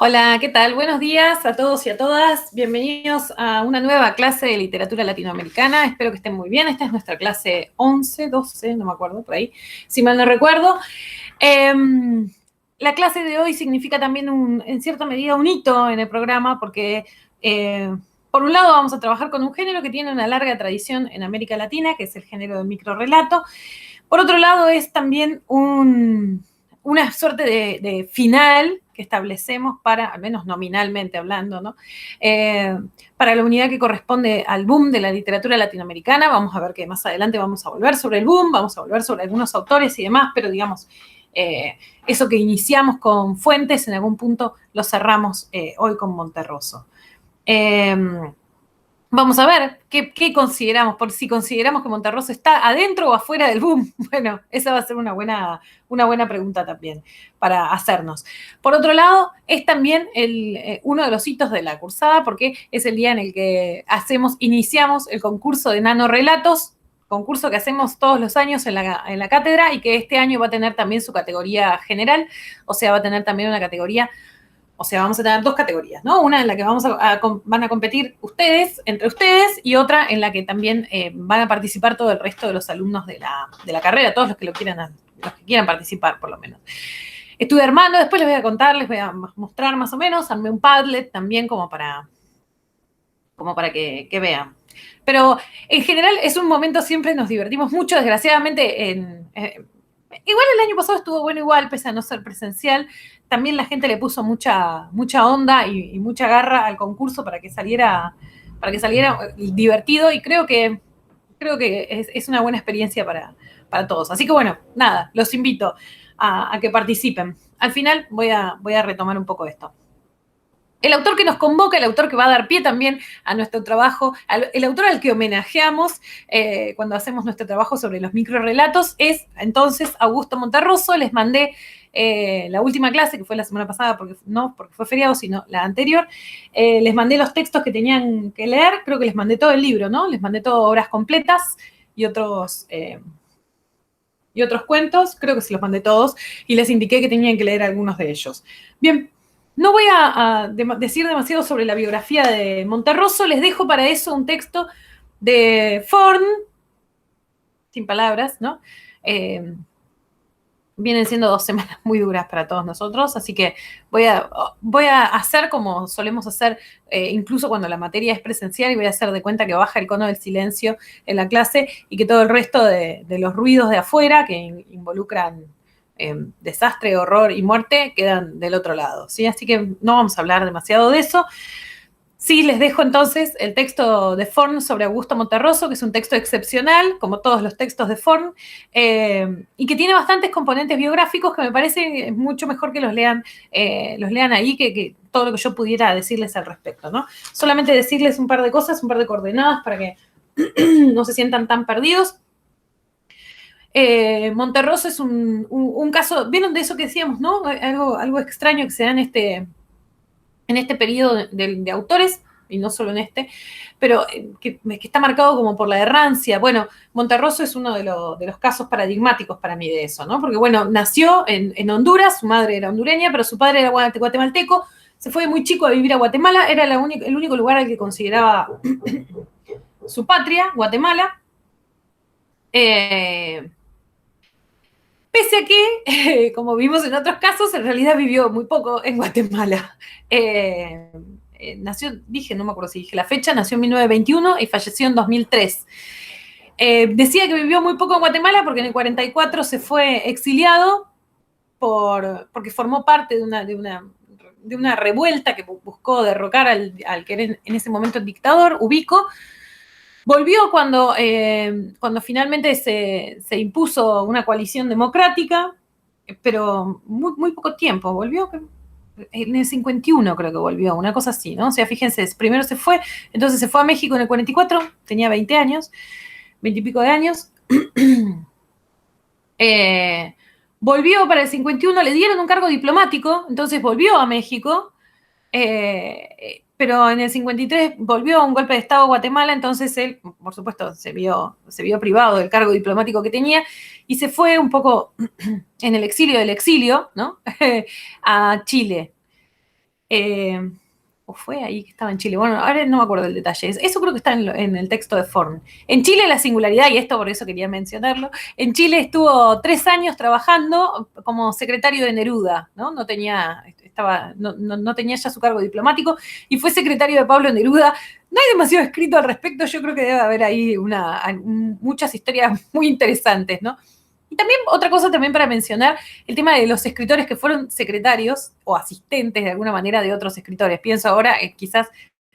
Hola, ¿qué tal? Buenos días a todos y a todas. Bienvenidos a una nueva clase de literatura latinoamericana. Espero que estén muy bien. Esta es nuestra clase 11, 12, no me acuerdo, por ahí, si mal no recuerdo. La clase de hoy significa también, en cierta medida, un hito en el programa porque, por un lado, vamos a trabajar con un género que tiene una larga tradición en América Latina, que es el género del microrrelato. Por otro lado, es también una suerte de final que establecemos para, al menos nominalmente hablando, ¿no? Para la unidad que corresponde al boom de la literatura latinoamericana. Vamos a ver que más adelante vamos a volver sobre el boom, vamos a volver sobre algunos autores y demás, pero digamos, eso que iniciamos con Fuentes, en algún punto lo cerramos hoy con Monterroso. Vamos a ver qué consideramos, por si consideramos que Monterroso está adentro o afuera del boom. Bueno, esa va a ser una buena pregunta también para hacernos. Por otro lado, es también uno de los hitos de la cursada, porque es el día en el que iniciamos el concurso de nanorrelatos, concurso que hacemos todos los años en la cátedra y que este año va a tener también su categoría general, o sea, va a tener también una categoría. O sea, vamos a tener dos categorías, ¿no? Una en la que van a competir ustedes, entre ustedes, y otra en la que también van a participar todo el resto de los alumnos de la carrera, todos los que quieran participar, por lo menos. Estuve armando, después les voy a contar, les voy a mostrar más o menos, armé un Padlet también como para que vean. Pero en general es un momento, siempre nos divertimos mucho, desgraciadamente igual el año pasado estuvo bueno igual, pese a no ser presencial. También la gente le puso mucha onda y mucha garra al concurso para que saliera divertido, y creo que es una buena experiencia para todos. Así que bueno, nada, los invito a que participen. Al final voy a retomar un poco esto. El autor que nos convoca, el autor que va a dar pie también a nuestro trabajo, el autor al que homenajeamos cuando hacemos nuestro trabajo sobre los microrrelatos, es entonces Augusto Monterroso. Les mandé la última clase, que fue la semana pasada, no porque fue feriado, sino la anterior. Les mandé los textos que tenían que leer, creo que les mandé todo el libro, ¿no? Les mandé todo obras completas y otros cuentos, creo que se los mandé todos, y les indiqué que tenían que leer algunos de ellos. Bien. No voy a decir demasiado sobre la biografía de Monterroso, les dejo para eso un texto de Forn, sin palabras, ¿no? Vienen siendo 2 semanas muy duras para todos nosotros, así que voy a hacer como solemos hacer, incluso cuando la materia es presencial, y voy a hacer de cuenta que baja el cono del silencio en la clase y que todo el resto de los ruidos de afuera que involucran desastre, horror y muerte quedan del otro lado, ¿sí? Así que no vamos a hablar demasiado de eso. Sí, les dejo entonces el texto de Forn sobre Augusto Monterroso, que es un texto excepcional, como todos los textos de Forn, y que tiene bastantes componentes biográficos que me parece mucho mejor que los lean ahí que todo lo que yo pudiera decirles al respecto, ¿no? Solamente decirles un par de cosas, un par de coordenadas para que no se sientan tan perdidos. Monterroso es un caso, ¿vieron de eso que decíamos, no? Algo extraño que se da en este periodo de autores, y no solo en este, pero que está marcado como por la errancia. Bueno, Monterroso es uno de los casos paradigmáticos para mí de eso, ¿no? Porque, bueno, nació en Honduras, su madre era hondureña, pero su padre era guatemalteco, se fue muy chico a vivir a Guatemala, era el único lugar al que consideraba su patria, Guatemala. Pese a que, como vimos en otros casos, en realidad vivió muy poco en Guatemala. Nació, no me acuerdo si dije la fecha, nació en 1921 y falleció en 2003. Decía que vivió muy poco en Guatemala porque en el 44 se fue exiliado porque formó parte de una revuelta que buscó derrocar al que era en ese momento el dictador, Ubico. Volvió cuando finalmente se impuso una coalición democrática, pero muy poco tiempo. Volvió en el 51, creo que volvió, una cosa así, ¿no? O sea, fíjense, primero se fue, entonces se fue a México en el 44, tenía 20 años, 20 y pico de años. Volvió para el 51, le dieron un cargo diplomático, entonces volvió a México. Pero en el 53 volvió a un golpe de Estado a Guatemala, entonces él, por supuesto, se vio privado del cargo diplomático que tenía y se fue un poco en el exilio del exilio, ¿no? A Chile. o fue ahí que estaba en Chile, bueno, ahora no me acuerdo el detalle, eso creo que está en el texto de Forn. En Chile la singularidad, y esto por eso quería mencionarlo, en Chile estuvo 3 años trabajando como secretario de Neruda, ¿no? No tenía ya su cargo diplomático, y fue secretario de Pablo Neruda. No hay demasiado escrito al respecto, yo creo que debe haber ahí muchas historias muy interesantes, ¿no? Y también otra cosa también para mencionar, el tema de los escritores que fueron secretarios o asistentes de alguna manera de otros escritores. Pienso ahora quizás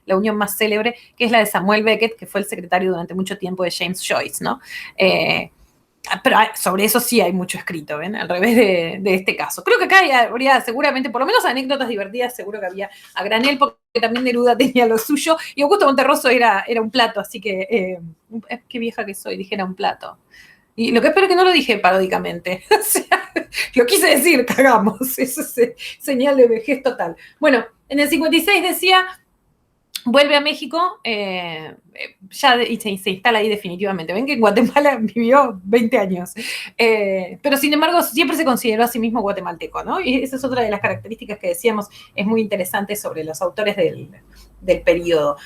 la unión más célebre, que es la de Samuel Beckett, que fue el secretario durante mucho tiempo de James Joyce, ¿no? Pero sobre eso sí hay mucho escrito, ¿ven? Al revés de este caso. Creo que acá habría seguramente, por lo menos anécdotas divertidas, seguro que había a granel, porque también Neruda tenía lo suyo, y Augusto Monterroso era un plato, así que, qué vieja que soy, dijera un plato. Y lo que espero es que no lo dije paródicamente. O sea, lo quise decir, cagamos. Eso es señal de vejez total. Bueno, en el 56 decía, vuelve a México, y se instala ahí definitivamente. Ven que en Guatemala vivió 20 años. Pero sin embargo, siempre se consideró a sí mismo guatemalteco, ¿no? Y esa es otra de las características que decíamos, es muy interesante sobre los autores del periodo.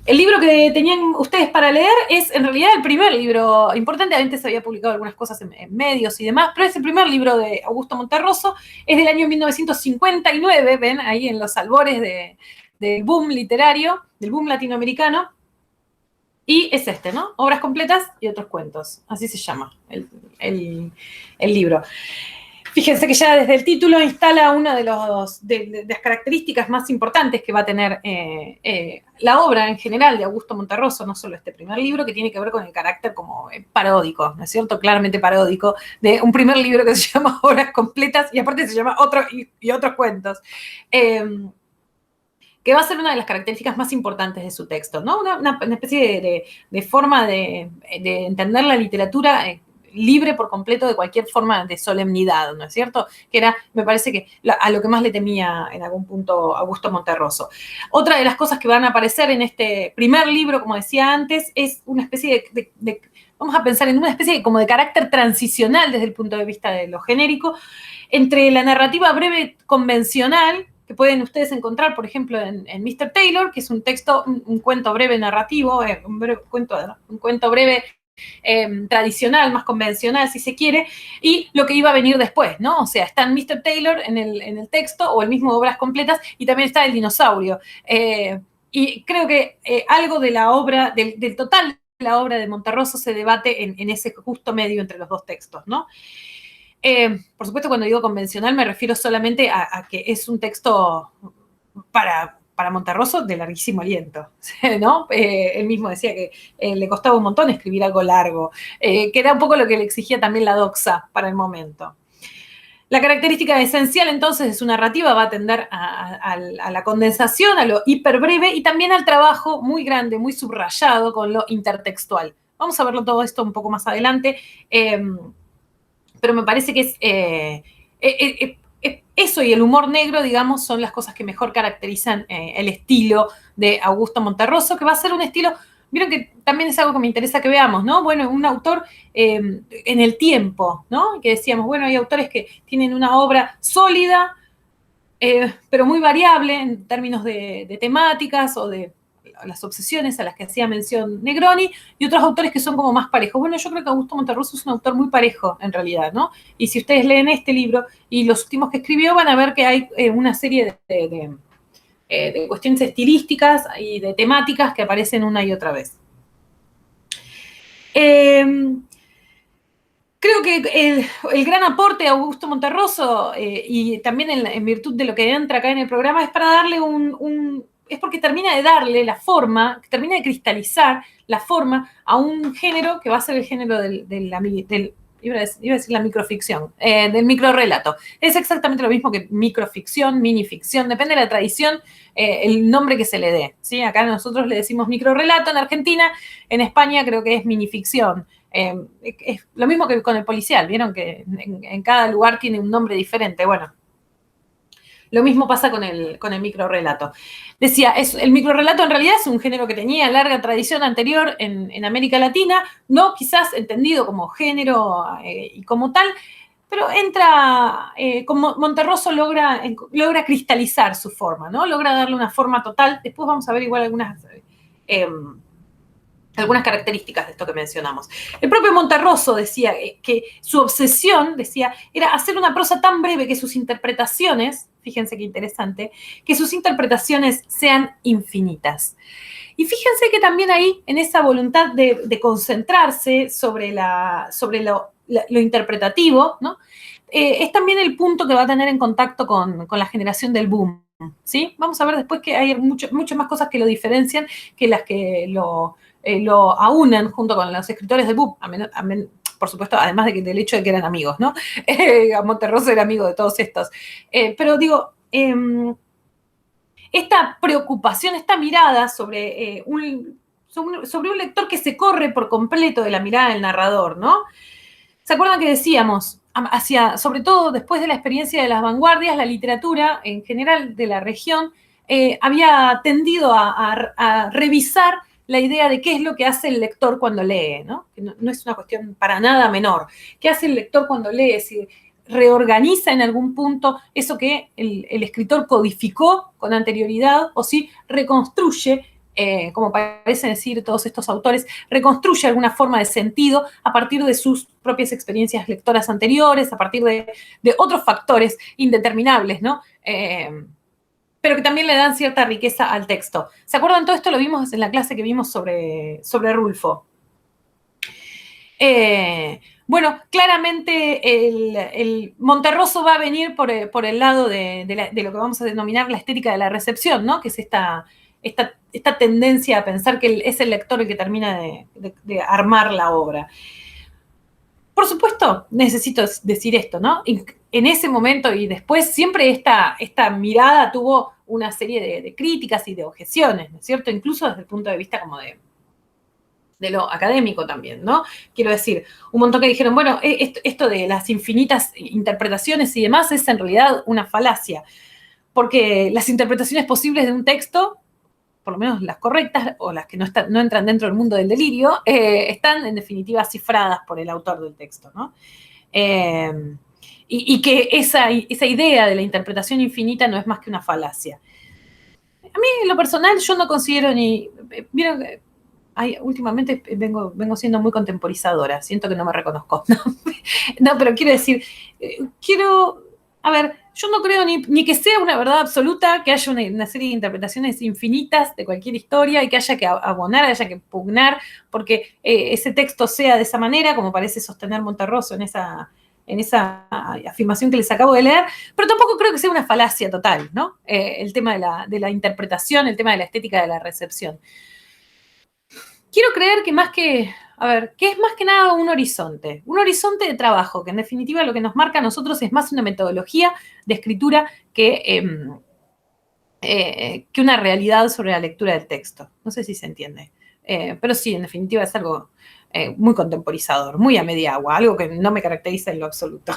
El libro que tenían ustedes para leer es en realidad el primer libro importante. Antes se había publicado algunas cosas en medios y demás, pero es el primer libro de Augusto Monterroso. Es del año 1959, ven ahí en los albores del boom literario, del boom latinoamericano. Y es este, ¿no? Obras completas y otros cuentos. Así se llama el libro. Fíjense que ya desde el título instala una de las características más importantes que va a tener la obra en general de Augusto Monterroso, no solo este primer libro, que tiene que ver con el carácter como paródico, ¿no es cierto? Claramente paródico, de un primer libro que se llama Obras Completas y aparte se llama Otros Cuentos. Que va a ser una de las características más importantes de su texto, ¿no? Una especie de forma de entender la literatura libre por completo de cualquier forma de solemnidad, ¿no es cierto? Que era, me parece que a lo que más le temía en algún punto Augusto Monterroso. Otra de las cosas que van a aparecer en este primer libro, como decía antes, es una especie vamos a pensar en una especie como de carácter transicional desde el punto de vista de lo genérico, entre la narrativa breve convencional, que pueden ustedes encontrar, por ejemplo, en Mr. Taylor, que es un texto, un cuento breve narrativo, un cuento breve tradicional, más convencional, si se quiere, y lo que iba a venir después, ¿no? O sea, está en Mr. Taylor en el texto, o el mismo Obras Completas, y también está El Dinosaurio. Y creo que algo de la obra, del total de la obra de Monterroso se debate en ese justo medio entre los dos textos, ¿no? Por supuesto, cuando digo convencional me refiero solamente a que es un texto para Monterroso de larguísimo aliento, ¿no? Él mismo decía que le costaba un montón escribir algo largo, que era un poco lo que le exigía también la doxa para el momento. La característica esencial entonces de su narrativa va a tender a la condensación, a lo hiperbreve y también al trabajo muy grande, muy subrayado con lo intertextual. Vamos a verlo todo esto un poco más adelante. Pero me parece que eso y el humor negro, digamos, son las cosas que mejor caracterizan el estilo de Augusto Monterroso, que va a ser un estilo, vieron que también es algo que me interesa que veamos, ¿no? Bueno, un autor en el tiempo, ¿no? Que decíamos, bueno, hay autores que tienen una obra sólida, pero muy variable en términos de temáticas o de las obsesiones a las que hacía mención Negroni, y otros autores que son como más parejos. Bueno, yo creo que Augusto Monterroso es un autor muy parejo, en realidad, ¿no? Y si ustedes leen este libro y los últimos que escribió, van a ver que hay una serie de cuestiones estilísticas y de temáticas que aparecen una y otra vez. Creo que el gran aporte de Augusto Monterroso, y también en virtud de lo que entra acá en el programa, es para darle es porque termina de darle la forma, termina de cristalizar la forma a un género que va a ser el género iba a decir la microficción, del microrrelato. Es exactamente lo mismo que microficción, minificción, depende de la tradición, el nombre que se le dé, ¿sí? Acá nosotros le decimos microrrelato en Argentina, en España creo que es minificción. Es lo mismo que con el policial, vieron que en cada lugar tiene un nombre diferente. Bueno, lo mismo pasa con el microrrelato. Decía, el microrrelato en realidad es un género que tenía larga tradición anterior en América Latina, no quizás entendido como género y como tal, pero entra, como Monterroso logra cristalizar su forma, ¿no? Logra darle una forma total. Después vamos a ver igual algunas características de esto que mencionamos. El propio Monterroso decía que su obsesión, decía, era hacer una prosa tan breve que sus interpretaciones, fíjense qué interesante, que sus interpretaciones sean infinitas. Y fíjense que también ahí, en esa voluntad de concentrarse sobre lo interpretativo, ¿no? Es también el punto que va a tener en contacto con la generación del boom, ¿sí? Vamos a ver después que hay muchas más cosas que lo diferencian que las que lo aunan junto con los escritores del boom, por supuesto, además del hecho de que eran amigos, ¿no? Monterroso era amigo de todos estos. Pero digo, esta preocupación, esta mirada sobre un lector que se corre por completo de la mirada del narrador, ¿no? ¿Se acuerdan que decíamos, sobre todo después de la experiencia de las vanguardias, la literatura en general de la región había tendido a revisar la idea de qué es lo que hace el lector cuando lee, ¿no? Que no es una cuestión para nada menor. ¿Qué hace el lector cuando lee? Si reorganiza en algún punto eso que el escritor codificó con anterioridad o si reconstruye, como parecen decir todos estos autores, reconstruye alguna forma de sentido a partir de sus propias experiencias lectoras anteriores, a partir de otros factores indeterminables, ¿no? Pero que también le dan cierta riqueza al texto. ¿Se acuerdan? Todo esto lo vimos en la clase que vimos sobre Rulfo. Bueno, claramente el Monterroso va a venir por el lado de lo que vamos a denominar la estética de la recepción, ¿no? Que es esta tendencia a pensar que es el lector el que termina de armar la obra. Por supuesto, necesito decir esto, ¿no? En ese momento y después siempre esta mirada tuvo una serie de críticas y de objeciones, ¿no es cierto? Incluso desde el punto de vista como de lo académico también, ¿no? Quiero decir, un montón que dijeron, bueno, esto de las infinitas interpretaciones y demás es en realidad una falacia, porque las interpretaciones posibles de un texto, por lo menos las correctas o las que no entran dentro del mundo del delirio, están en definitiva cifradas por el autor del texto, ¿no? Y que esa idea de la interpretación infinita no es más que una falacia. A mí, en lo personal, yo no considero ni... Vieron, últimamente vengo siendo muy contemporizadora, siento que no me reconozco. No, pero quiero decir, a ver, yo no creo ni que sea una verdad absoluta, que haya una serie de interpretaciones infinitas de cualquier historia y que haya que abonar, haya que pugnar, porque ese texto sea de esa manera, como parece sostener Monterroso en esa afirmación que les acabo de leer, pero tampoco creo que sea una falacia total, ¿no? El tema de la interpretación, el tema de la estética de la recepción. Quiero creer que que es más que nada un horizonte de trabajo, que en definitiva lo que nos marca a nosotros es más una metodología de escritura que una realidad sobre la lectura del texto. No sé si se entiende. Pero sí, en definitiva es algo muy contemporizador, muy a media agua, algo que no me caracteriza en lo absoluto.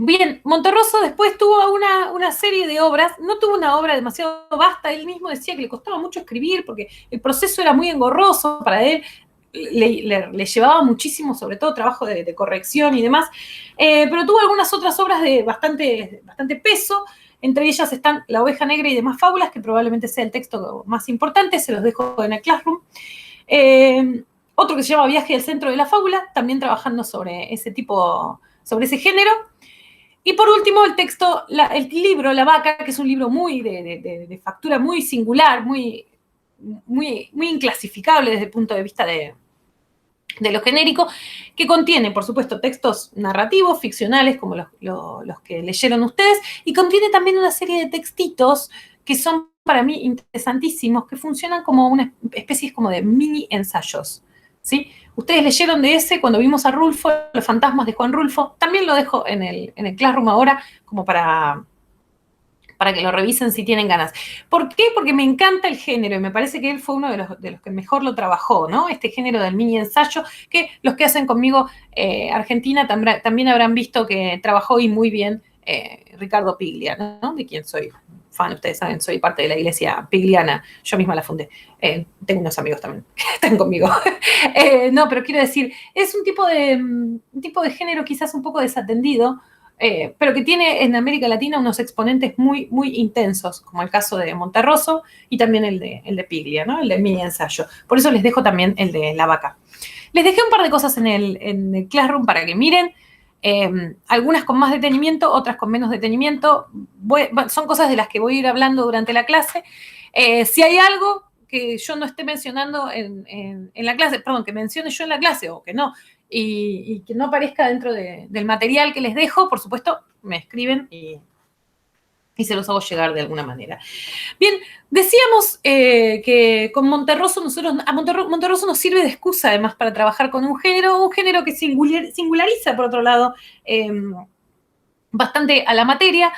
Bien, Monterroso después tuvo una serie de obras, no tuvo una obra demasiado vasta, él mismo decía que le costaba mucho escribir porque el proceso era muy engorroso para él, le llevaba muchísimo, sobre todo trabajo de corrección y demás, pero tuvo algunas otras obras de bastante peso, entre ellas están La Oveja Negra y demás fábulas, que probablemente sea el texto más importante, se los dejo en el Classroom. Otro que se llama Viaje al centro de la fábula, también trabajando sobre ese género. Y por último, el libro La Vaca, que es un libro muy de factura muy singular, muy inclasificable desde el punto de vista de lo genérico, que contiene, por supuesto, textos narrativos, ficcionales, como los que leyeron ustedes, y contiene también una serie de textitos que son para mí interesantísimos, que funcionan como una especie como de mini ensayos, ¿sí? Ustedes leyeron de ese cuando vimos a Rulfo, Los fantasmas de Juan Rulfo. También lo dejo en el Classroom ahora, como para que lo revisen si tienen ganas. ¿Por qué? Porque me encanta el género y me parece que él fue uno de los que mejor lo trabajó, ¿no? Este género del mini ensayo, que los que hacen conmigo Argentina también habrán visto que trabajó y muy bien Ricardo Piglia, ¿no? De quien soy fan, ustedes saben, soy parte de la iglesia pigliana, yo misma la fundé. Tengo unos amigos también que están conmigo. No, pero quiero decir, es un tipo de género quizás un poco desatendido, pero que tiene en América Latina unos exponentes muy, muy intensos, como el caso de Monterroso y también el de Piglia, ¿no? El de mi ensayo. Por eso les dejo también el de La Vaca. Les dejé un par de cosas en el Classroom para que miren, algunas con más detenimiento, otras con menos detenimiento. Son cosas de las que voy a ir hablando durante la clase. Si hay algo que yo no esté mencionando en la clase, perdón, que mencione yo en la clase o que no, y que no aparezca dentro del material que les dejo, por supuesto, me escriben y se los hago llegar de alguna manera. Bien, decíamos que con Monterroso, Monterroso nos sirve de excusa además para trabajar con un género que singulariza, por otro lado, bastante a la materia.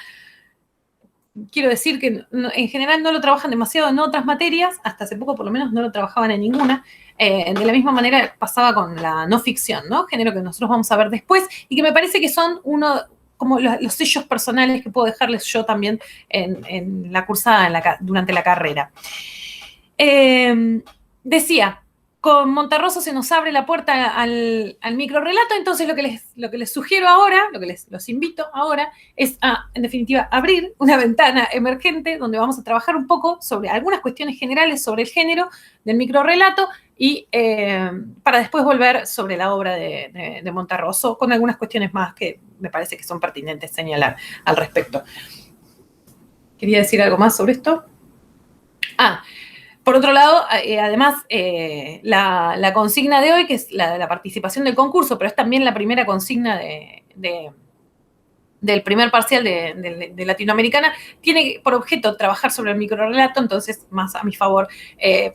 Quiero decir que en general no lo trabajan demasiado en otras materias, hasta hace poco por lo menos no lo trabajaban en ninguna. De la misma manera pasaba con la no ficción, ¿no? Género que nosotros vamos a ver después y que me parece que son como los sellos personales que puedo dejarles yo también en la cursada durante la carrera. Decía, con Monterroso se nos abre la puerta al microrrelato, entonces lo que les sugiero ahora, lo que los invito ahora, es en definitiva, abrir una ventana emergente donde vamos a trabajar un poco sobre algunas cuestiones generales sobre el género del microrrelato y para después volver sobre la obra de Monterroso con algunas cuestiones más que me parece que son pertinentes señalar al respecto. ¿Quería decir algo más sobre esto? Por otro lado, además, la consigna de hoy, que es la participación del concurso, pero es también la primera consigna del primer parcial de Latinoamericana, tiene por objeto trabajar sobre el microrrelato, entonces más a mi favor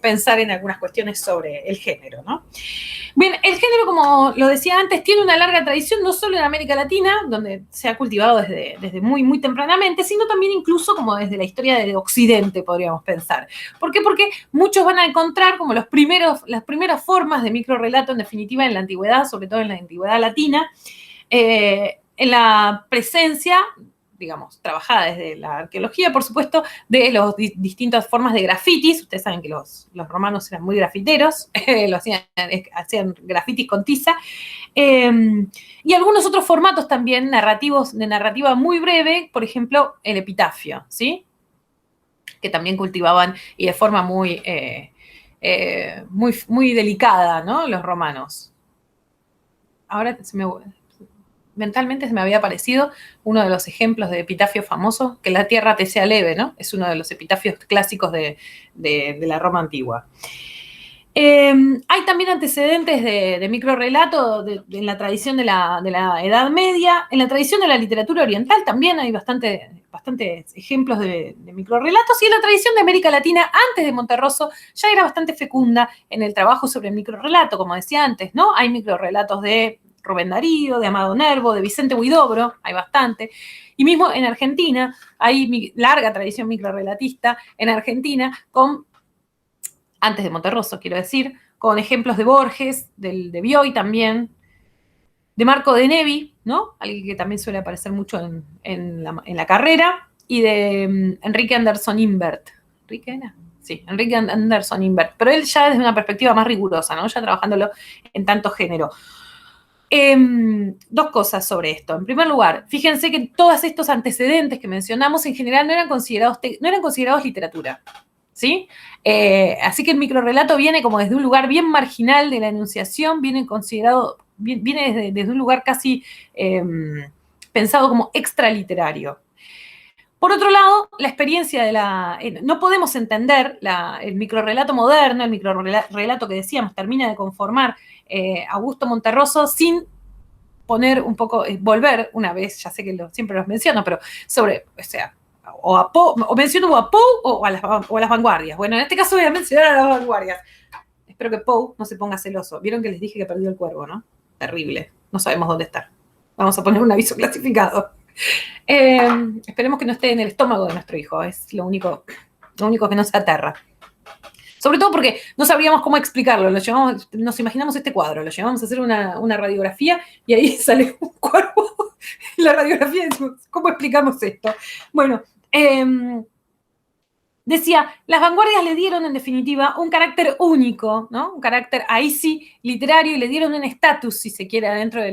pensar en algunas cuestiones sobre el género, ¿no? Bien, el género, como lo decía antes, tiene una larga tradición, no solo en América Latina, donde se ha cultivado desde muy, muy tempranamente, sino también incluso como desde la historia de Occidente, podríamos pensar. ¿Por qué? Porque muchos van a encontrar como las primeras formas de microrrelato, en definitiva, en la antigüedad, sobre todo en la antigüedad latina, en la presencia, digamos, trabajada desde la arqueología, por supuesto, de las distintas formas de grafitis. Ustedes saben que los romanos eran muy grafiteros, hacían grafitis con tiza, y algunos otros formatos también narrativos, de narrativa muy breve, por ejemplo, el epitafio, ¿sí? Que también cultivaban y de forma muy, muy delicada, ¿no? Los romanos. Ahora mentalmente se me había aparecido uno de los ejemplos de epitafio famoso, que la tierra te sea leve, ¿no? Es uno de los epitafios clásicos de la Roma antigua. Hay también antecedentes de microrrelato en la tradición de la Edad Media. En la tradición de la literatura oriental también hay bastantes ejemplos de microrrelatos, y en la tradición de América Latina, antes de Monterroso, ya era bastante fecunda en el trabajo sobre el microrrelato, como decía antes, ¿no? Hay microrrelatos de Rubén Darío, de Amado Nervo, de Vicente Huidobro, hay bastante. Y mismo en Argentina hay larga tradición microrrelatista en Argentina, antes de Monterroso, quiero decir, con ejemplos de Borges, de Bioy también, de Marco de Nevi, ¿no? Alguien que también suele aparecer mucho en la carrera, y de Enrique Anderson Imbert. ¿Enrique era? Sí, Enrique Anderson Imbert, pero él ya desde una perspectiva más rigurosa, ¿no? Ya trabajándolo en tanto género. Dos cosas sobre esto. En primer lugar, fíjense que todos estos antecedentes que mencionamos en general no eran considerados literatura, ¿sí? Así que el microrrelato viene como desde un lugar bien marginal de la enunciación, viene desde un lugar casi pensado como extraliterario. Por otro lado, la experiencia no podemos entender el microrrelato moderno, el microrrelato que decíamos termina de conformar Augusto Monterroso, sin poner un poco, volver una vez, ya sé que siempre los menciono, pero sobre, o sea, o menciono a Poe o a las vanguardias. Bueno, en este caso voy a mencionar a las vanguardias. Espero que Poe no se ponga celoso. Vieron que les dije que perdió el cuervo, ¿no? Terrible. No sabemos dónde está. Vamos a poner un aviso clasificado. Esperemos que no esté en el estómago de nuestro hijo. Es lo único que nos aterra. Sobre todo porque no sabríamos cómo explicarlo. Nos imaginamos este cuadro, lo llevamos a hacer una radiografía y ahí sale un cuerpo en la radiografía y decimos, ¿cómo explicamos esto? Bueno, decía, las vanguardias le dieron, en definitiva, un carácter único, ¿no? Un carácter, ahí sí, literario, y le dieron un estatus, si se quiere, dentro de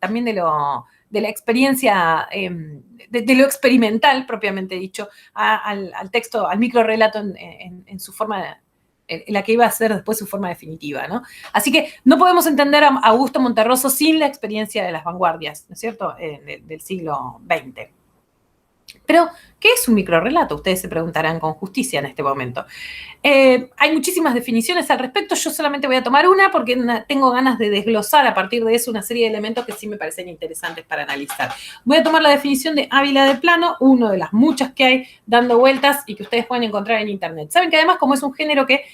también de la experiencia, de lo experimental, propiamente dicho, al texto, al microrrelato en su forma, en la que iba a ser después su forma definitiva, ¿no? Así que no podemos entender a Augusto Monterroso sin la experiencia de las vanguardias, ¿no es cierto?, del siglo XX. Pero, ¿qué es un microrrelato? Ustedes se preguntarán con justicia en este momento. Hay muchísimas definiciones al respecto, yo solamente voy a tomar una porque tengo ganas de desglosar a partir de eso una serie de elementos que sí me parecen interesantes para analizar. Voy a tomar la definición de Ávila de Plano, una de las muchas que hay dando vueltas y que ustedes pueden encontrar en internet. Saben que además, como es un género que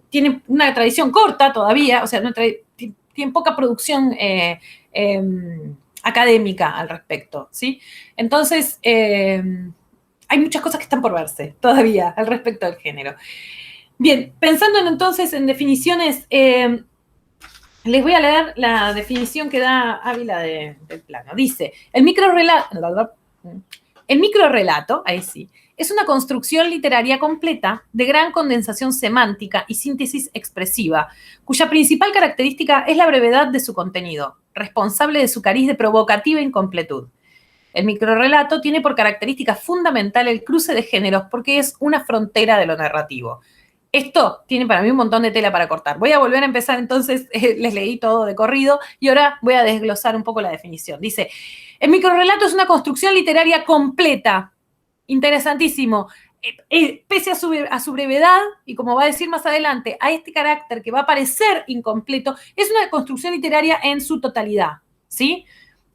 tiene una tradición corta todavía, o sea, tiene poca producción académica al respecto, ¿sí? Entonces, hay muchas cosas que están por verse todavía al respecto del género. Bien, pensando entonces en definiciones, les voy a leer la definición que da Ávila del Plano. Dice, el microrrelato, ahí sí, es una construcción literaria completa de gran condensación semántica y síntesis expresiva, cuya principal característica es la brevedad de su contenido, responsable de su cariz de provocativa incompletud. El microrrelato tiene por característica fundamental el cruce de géneros porque es una frontera de lo narrativo. Esto tiene para mí un montón de tela para cortar. Voy a volver a empezar entonces, les leí todo de corrido y ahora voy a desglosar un poco la definición. Dice, el microrrelato es una construcción literaria completa. Interesantísimo. Pese a su brevedad, y como va a decir más adelante, a este carácter que va a parecer incompleto, es una construcción literaria en su totalidad, ¿sí?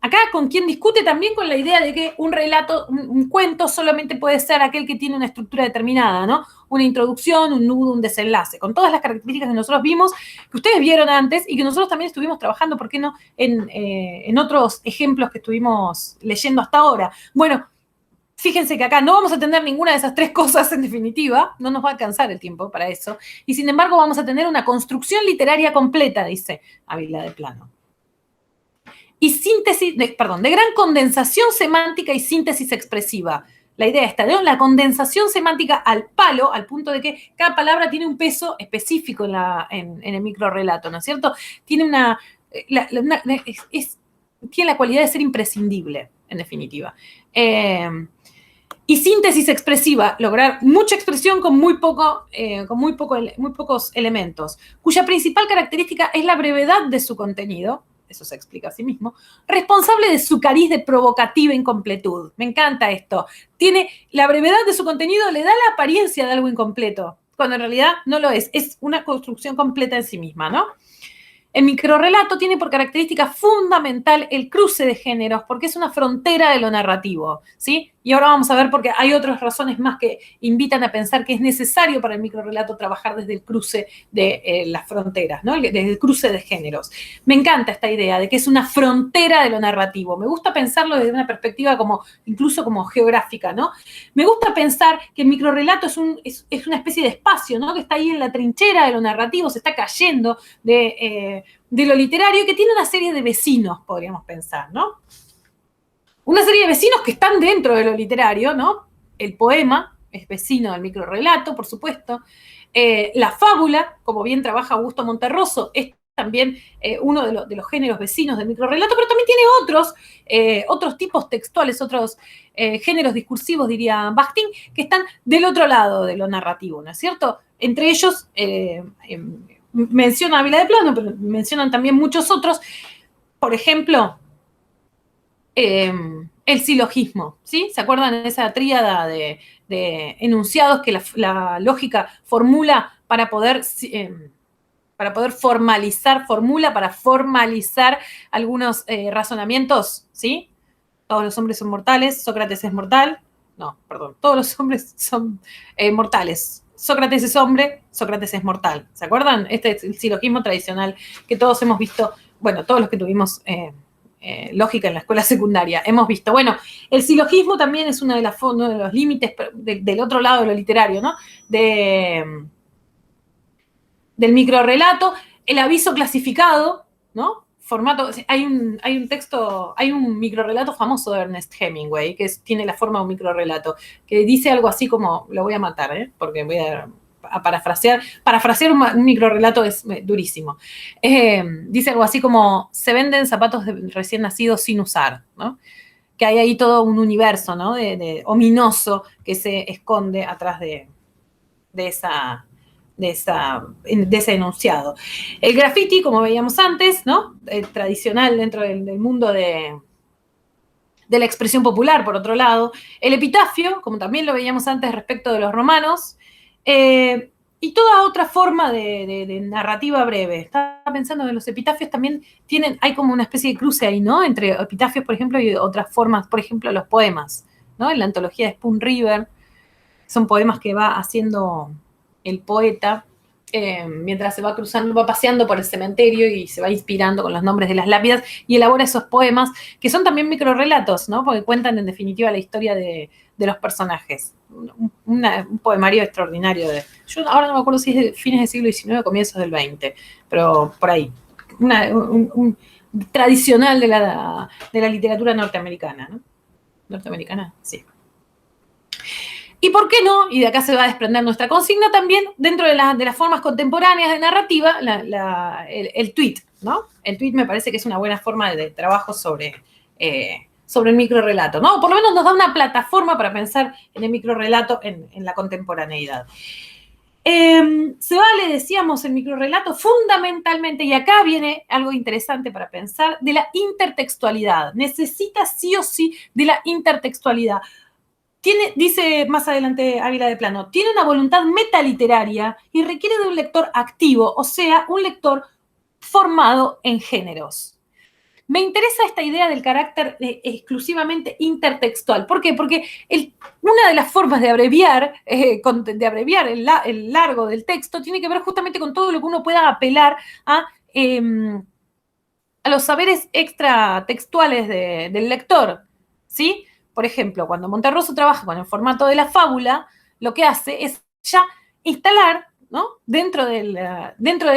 Acá con quien discute también con la idea de que un relato, un cuento solamente puede ser aquel que tiene una estructura determinada, ¿no? Una introducción, un nudo, un desenlace, con todas las características que nosotros vimos, que ustedes vieron antes y que nosotros también estuvimos trabajando, ¿por qué no?, en otros ejemplos que estuvimos leyendo hasta ahora. Bueno, fíjense que acá no vamos a tener ninguna de esas tres cosas en definitiva, no nos va a alcanzar el tiempo para eso, y sin embargo vamos a tener una construcción literaria completa, dice Ávila de Plano. Y de gran condensación semántica y síntesis expresiva. La idea está, ¿no? La condensación semántica al palo, al punto de que cada palabra tiene un peso específico en el microrrelato, ¿no es cierto? Tiene tiene la cualidad de ser imprescindible, en definitiva. Y síntesis expresiva, lograr mucha expresión con muy pocos elementos, cuya principal característica es la brevedad de su contenido, eso se explica a sí mismo, responsable de su cariz de provocativa incompletud. Me encanta esto. Tiene la brevedad de su contenido, le da la apariencia de algo incompleto, cuando en realidad no lo es. Es una construcción completa en sí misma, ¿no? El microrrelato tiene por característica fundamental el cruce de géneros, porque es una frontera de lo narrativo, ¿sí? Y ahora vamos a ver porque hay otras razones más que invitan a pensar que es necesario para el microrrelato trabajar desde el cruce de las fronteras, ¿no? Desde el cruce de géneros. Me encanta esta idea de que es una frontera de lo narrativo. Me gusta pensarlo desde una perspectiva incluso como geográfica, ¿no? Me gusta pensar que el microrrelato es una especie de espacio, ¿no? Que está ahí en la trinchera de lo narrativo, se está cayendo de lo literario, que tiene una serie de vecinos, podríamos pensar, ¿no? Una serie de vecinos que están dentro de lo literario, ¿no? El poema es vecino del microrrelato, por supuesto. La fábula, como bien trabaja Augusto Monterroso, es también uno de los géneros vecinos del microrrelato, pero también tiene otros tipos textuales, otros géneros discursivos, diría Bakhtin, que están del otro lado de lo narrativo, ¿no es cierto? Entre ellos, menciona Ávila de Plano, pero mencionan también muchos otros. Por ejemplo, el silogismo, ¿sí? ¿Se acuerdan de esa tríada de enunciados que la lógica formula para poder formalizar algunos razonamientos, ¿sí? Todos los hombres son mortales, Sócrates es mortal. No, perdón, todos los hombres son mortales. Sócrates es hombre, Sócrates es mortal. ¿Se acuerdan? Este es el silogismo tradicional que todos hemos visto, bueno, todos los que tuvimos lógica en la escuela secundaria, hemos visto. Bueno, el silogismo también es uno de los límites del otro lado de lo literario, ¿no? Del microrrelato. El aviso clasificado, ¿no? formato, hay un texto, hay un microrrelato famoso de Ernest Hemingway, que tiene la forma de un microrrelato, que dice algo así como, lo voy a matar, porque voy a parafrasear un microrrelato es durísimo. Dice algo así como, se venden zapatos de recién nacidos sin usar, ¿no? Que hay ahí todo un universo, ¿no? De ominoso que se esconde atrás de ese enunciado. El graffiti, como veíamos antes, ¿no? Tradicional dentro del mundo de la expresión popular, por otro lado. El epitafio, como también lo veíamos antes respecto de los romanos. Y toda otra forma de narrativa breve. Estaba pensando que los epitafios también hay como una especie de cruce ahí, ¿no? Entre epitafios, por ejemplo, y otras formas, por ejemplo, los poemas, ¿no? En la antología de Spoon River, son poemas que va haciendo el poeta mientras se va cruzando, va paseando por el cementerio y se va inspirando con los nombres de las lápidas y elabora esos poemas que son también microrrelatos, ¿no? Porque cuentan en definitiva la historia de los personajes. Un poemario extraordinario. Yo ahora no me acuerdo si es de fines del siglo XIX o comienzos del XX, pero por ahí. Un tradicional de la literatura norteamericana, ¿no? Norteamericana, sí. ¿Y por qué no? Y de acá se va a desprender nuestra consigna también, dentro de las formas contemporáneas de narrativa, el tweet, ¿no? El tweet me parece que es una buena forma de trabajo sobre el microrrelato, ¿no? Por lo menos nos da una plataforma para pensar en el microrrelato en la contemporaneidad. Se vale, decíamos, el microrrelato fundamentalmente, y acá viene algo interesante para pensar, de la intertextualidad. Necesita sí o sí de la intertextualidad. Dice más adelante Ávila de Plano, tiene una voluntad metaliteraria y requiere de un lector activo, o sea, un lector formado en géneros. Me interesa esta idea del carácter exclusivamente intertextual. ¿Por qué? Porque una de las formas de abreviar el largo del texto tiene que ver justamente con todo lo que uno pueda apelar a los saberes extratextuales del lector, ¿sí? Por ejemplo, cuando Monterroso trabaja con el formato de la fábula, lo que hace es ya instalar, ¿no? dentro del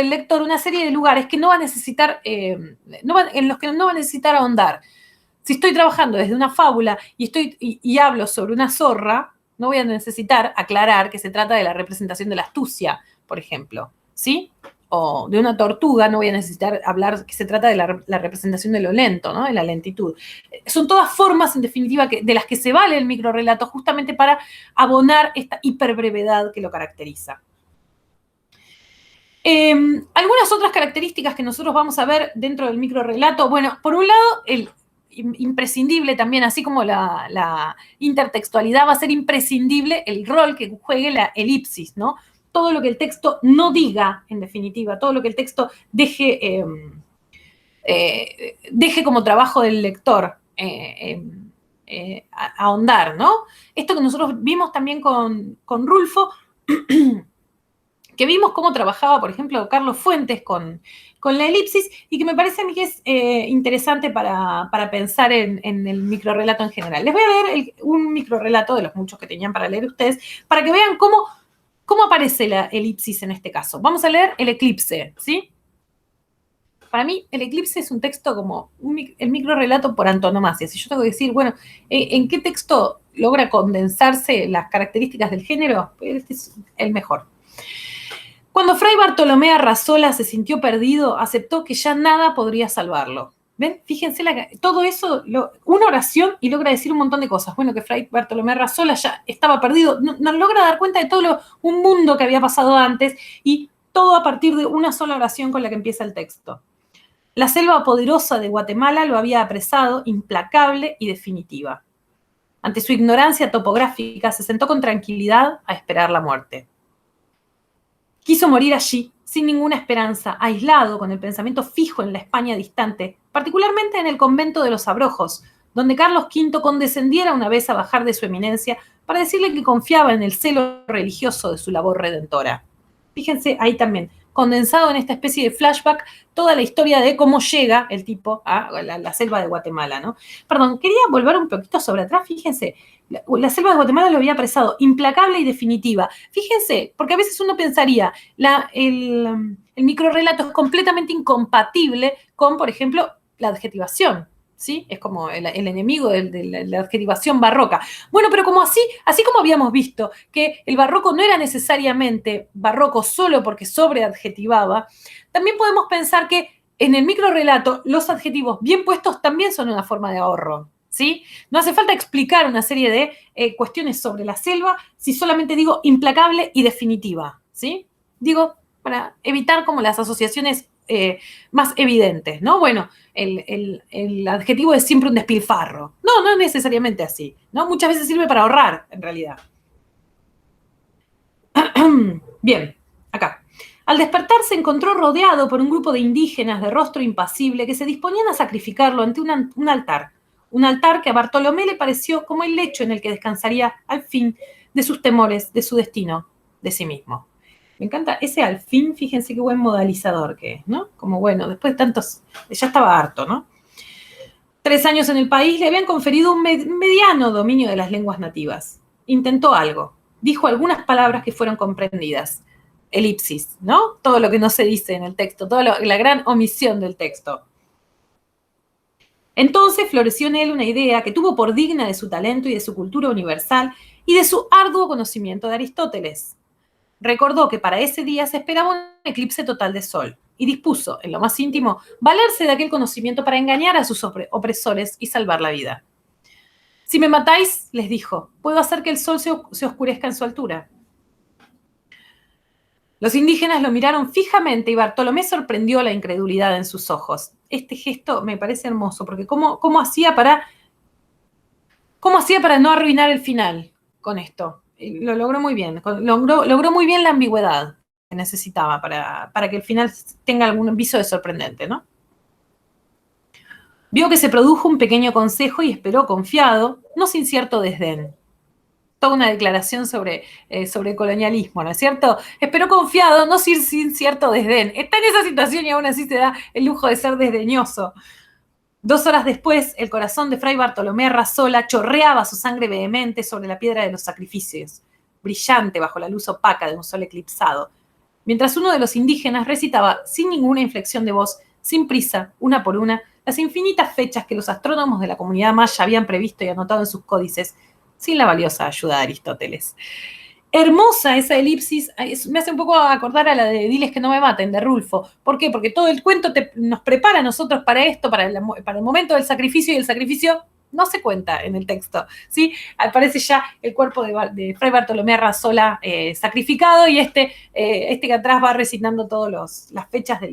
lector una serie de lugares que no va a necesitar, en los que no va a necesitar ahondar. Si estoy trabajando desde una fábula y hablo sobre una zorra, no voy a necesitar aclarar que se trata de la representación de la astucia, por ejemplo, ¿sí? O de una tortuga, no voy a necesitar hablar que se trata de la representación de lo lento, ¿no? De la lentitud. Son todas formas, en definitiva, de las que se vale el microrrelato justamente para abonar esta hiperbrevedad que lo caracteriza. Algunas otras características que nosotros vamos a ver dentro del microrrelato, bueno, por un lado, el imprescindible también, así como la intertextualidad, va a ser imprescindible el rol que juegue la elipsis, ¿no? Todo lo que el texto no diga, en definitiva, todo lo que el texto deje como trabajo del lector ahondar, ¿no? Esto que nosotros vimos también con Rulfo, que vimos cómo trabajaba, por ejemplo, Carlos Fuentes con la elipsis, y que me parece a mí que es interesante para pensar en el microrrelato en general. Les voy a leer un microrrelato de los muchos que tenían para leer ustedes, para que vean cómo aparece la elipsis en este caso. Vamos a leer El eclipse, ¿sí? Para mí, El eclipse es un texto como el microrrelato por antonomasia. Si yo tengo que decir, bueno, ¿en qué texto logra condensarse las características del género? Este es el mejor. Cuando Fray Bartolomé Arrazola se sintió perdido, aceptó que ya nada podría salvarlo. ¿Ven? Fíjense, todo eso, una oración y logra decir un montón de cosas. Bueno, que Fray Bartolomé Arrazola ya estaba perdido, no logra dar cuenta de todo un mundo que había pasado antes, y todo a partir de una sola oración con la que empieza el texto. La selva poderosa de Guatemala lo había apresado, implacable y definitiva. Ante su ignorancia topográfica, se sentó con tranquilidad a esperar la muerte. Quiso morir allí, sin ninguna esperanza, aislado, con el pensamiento fijo en la España distante, particularmente en el convento de los Abrojos, donde Carlos V condescendiera una vez a bajar de su eminencia para decirle que confiaba en el celo religioso de su labor redentora. Fíjense, ahí también, condensado en esta especie de flashback toda la historia de cómo llega el tipo a la selva de Guatemala, ¿no? Perdón, quería volver un poquito sobre atrás, fíjense, la selva de Guatemala lo había apresado, implacable y definitiva. Fíjense, porque a veces uno pensaría, el microrrelato es completamente incompatible con, por ejemplo, la adjetivación, ¿sí? Es como el enemigo de la adjetivación barroca. Bueno, pero como así como habíamos visto que el barroco no era necesariamente barroco solo porque sobreadjetivaba, también podemos pensar que en el microrrelato los adjetivos bien puestos también son una forma de ahorro, ¿sí? No hace falta explicar una serie de cuestiones sobre la selva si solamente digo implacable y definitiva, ¿sí? Digo, para evitar como las asociaciones más evidentes, ¿no? Bueno, el adjetivo es siempre un despilfarro. No, no es necesariamente así, ¿no? Muchas veces sirve para ahorrar, en realidad. Bien, acá. Al despertar se encontró rodeado por un grupo de indígenas de rostro impasible que se disponían a sacrificarlo ante un altar que a Bartolomé le pareció como el lecho en el que descansaría al fin de sus temores, de su destino, de sí mismo. Me encanta ese al fin, fíjense qué buen modalizador que es, ¿no? Como bueno, después de tantos, ya estaba harto, ¿no? 3 años en el país le habían conferido un mediano dominio de las lenguas nativas. Intentó algo, dijo algunas palabras que fueron comprendidas. Elipsis, ¿no? Todo lo que no se dice en el texto, la gran omisión del texto. Entonces floreció en él una idea que tuvo por digna de su talento y de su cultura universal y de su arduo conocimiento de Aristóteles. Recordó que para ese día se esperaba un eclipse total de sol y dispuso, en lo más íntimo, valerse de aquel conocimiento para engañar a sus opresores y salvar la vida. Si me matáis, les dijo, puedo hacer que el sol se oscurezca en su altura. Los indígenas lo miraron fijamente y Bartolomé sorprendió la incredulidad en sus ojos. Este gesto me parece hermoso, porque ¿cómo hacía para no arruinar el final con esto? Lo logró muy bien, logró muy bien la ambigüedad que necesitaba para que el final tenga algún viso de sorprendente, ¿no? Vio que se produjo un pequeño consejo y esperó confiado, no sin cierto desdén. Toda una declaración sobre colonialismo, ¿no es cierto? Esperó confiado, no sin cierto desdén. Está en esa situación y aún así se da el lujo de ser desdeñoso. 2 horas después, el corazón de Fray Bartolomé Arrazola chorreaba su sangre vehemente sobre la piedra de los sacrificios, brillante bajo la luz opaca de un sol eclipsado, mientras uno de los indígenas recitaba sin ninguna inflexión de voz, sin prisa, una por una, las infinitas fechas que los astrónomos de la comunidad maya habían previsto y anotado en sus códices, sin la valiosa ayuda de Aristóteles. Hermosa esa elipsis, me hace un poco acordar a la de Diles que no me maten, de Rulfo. ¿Por qué? Porque todo el cuento nos prepara a nosotros para esto, para el momento del sacrificio, y el sacrificio no se cuenta en el texto, ¿sí? Aparece ya el cuerpo de Fray Bartolomé Arrazola sacrificado y este que atrás va recitando todas las fechas de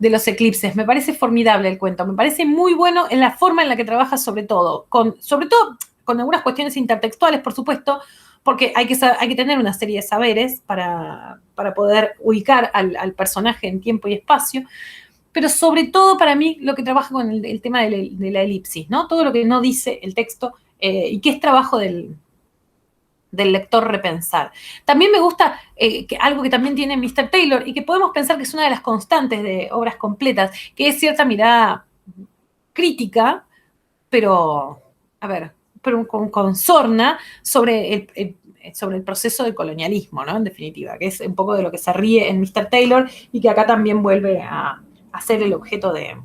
los eclipses. Me parece formidable el cuento, me parece muy bueno en la forma en la que trabaja sobre todo con algunas cuestiones intertextuales, por supuesto, porque hay que tener una serie de saberes para poder ubicar al personaje en tiempo y espacio, pero sobre todo para mí lo que trabaja con el tema de la elipsis, ¿no? Todo lo que no dice el texto y que es trabajo del lector repensar. También me gusta algo que también tiene Mr. Taylor y que podemos pensar que es una de las constantes de obras completas, que es cierta mirada crítica, pero, a ver, pero con sorna sobre el proceso del colonialismo, ¿no? En definitiva, que es un poco de lo que se ríe en Mr. Taylor y que acá también vuelve a ser el objeto de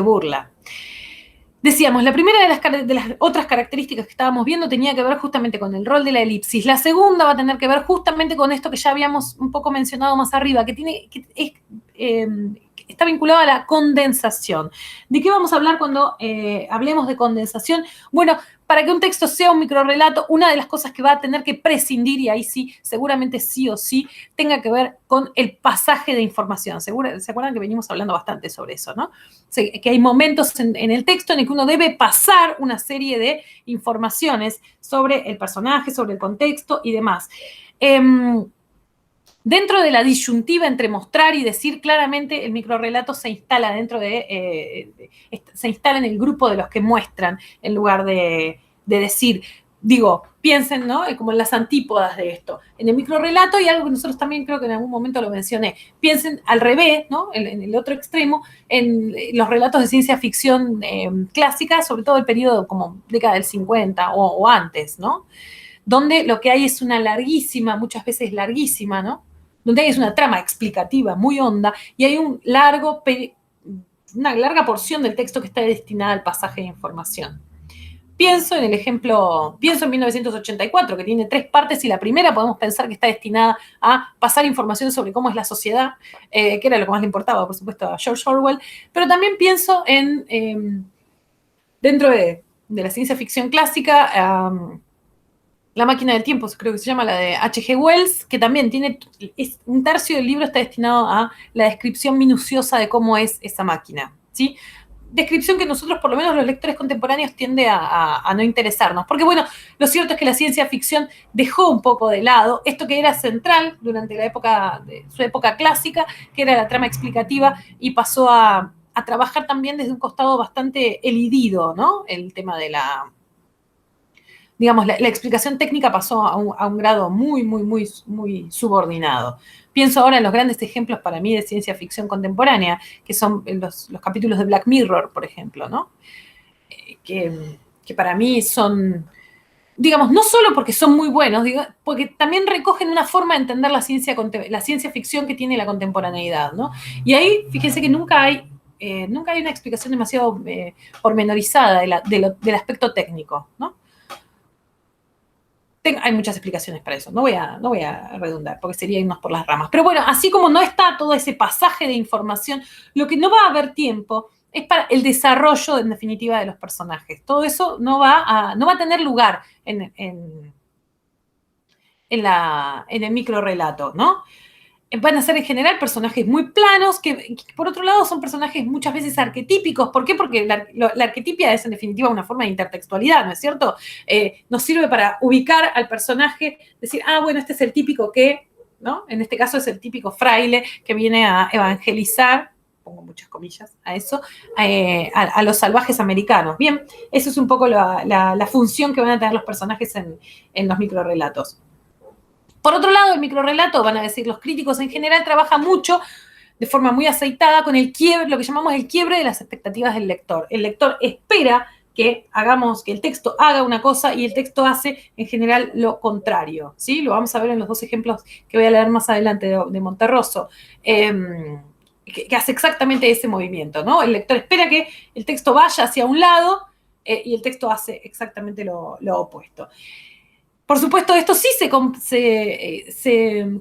burla. Decíamos, la primera de las otras características que estábamos viendo tenía que ver justamente con el rol de la elipsis. La segunda va a tener que ver justamente con esto que ya habíamos un poco mencionado más arriba, que está vinculado a la condensación. ¿De qué vamos a hablar cuando hablemos de condensación? Bueno, para que un texto sea un microrrelato, una de las cosas que va a tener que prescindir, y ahí sí, seguramente sí o sí, tenga que ver con el pasaje de información. ¿Se acuerdan que venimos hablando bastante sobre eso, no? Que hay momentos en el texto en el que uno debe pasar una serie de informaciones sobre el personaje, sobre el contexto y demás. Dentro de la disyuntiva entre mostrar y decir, claramente el microrrelato se instala se instala en el grupo de los que muestran en lugar de decir. digo, piensen, ¿no? Como en las antípodas de esto. En el microrrelato hay algo que nosotros también creo que en algún momento lo mencioné. Piensen al revés, ¿no? En el otro extremo, en los relatos de ciencia ficción clásica, sobre todo el periodo como década del 50 o antes, ¿no? Donde lo que hay es una larguísima, muchas veces larguísima, ¿no? Donde hay una trama explicativa muy honda y hay una larga porción del texto que está destinada al pasaje de información. Pienso en 1984, que tiene 3 partes, y la primera podemos pensar que está destinada a pasar información sobre cómo es la sociedad, que era lo que más le importaba, por supuesto, a George Orwell, pero también pienso en, dentro de la ciencia ficción clásica, La máquina del tiempo, creo que se llama, la de H.G. Wells, que también tiene, un tercio del libro está destinado a la descripción minuciosa de cómo es esa máquina, ¿sí? Descripción que nosotros, por lo menos los lectores contemporáneos, tiende a no interesarnos. Porque, bueno, lo cierto es que la ciencia ficción dejó un poco de lado esto que era central durante su época clásica, que era la trama explicativa, y pasó a trabajar también desde un costado bastante elidido, ¿no? El tema de digamos, la explicación técnica pasó a un grado muy, muy, muy, muy subordinado. Pienso ahora en los grandes ejemplos para mí de ciencia ficción contemporánea, que son los capítulos de Black Mirror, por ejemplo, ¿no? Que para mí son, digamos, no solo porque son muy buenos, porque también recogen una forma de entender la ciencia ficción que tiene la contemporaneidad, ¿no? Y ahí, fíjense que nunca hay una explicación demasiado pormenorizada del aspecto técnico, ¿no? Hay muchas explicaciones para eso, no voy a redundar, porque sería irnos por las ramas. Pero bueno, así como no está todo ese pasaje de información, lo que no va a haber tiempo es para el desarrollo, en definitiva, de los personajes. Todo eso no va a tener lugar en el microrrelato, ¿no? Van a ser en general personajes muy planos, que por otro lado son personajes muchas veces arquetípicos. ¿Por qué? Porque la arquetipia es en definitiva una forma de intertextualidad, ¿no es cierto? Nos sirve para ubicar al personaje, decir, bueno, este es el típico que, ¿no? En este caso es el típico fraile que viene a evangelizar, pongo muchas comillas a eso, a los salvajes americanos. Bien, eso es un poco la función que van a tener los personajes en los microrrelatos. Por otro lado, el microrrelato, van a decir los críticos en general, trabaja mucho, de forma muy aceitada, con el quiebre, lo que llamamos el quiebre de las expectativas del lector. El lector espera que el texto haga una cosa y el texto hace, en general, lo contrario, ¿sí? Lo vamos a ver en los 2 ejemplos que voy a leer más adelante de Monterroso, que hace exactamente ese movimiento, ¿no? El lector espera que el texto vaya hacia un lado y el texto hace exactamente lo opuesto. Por supuesto, esto sí se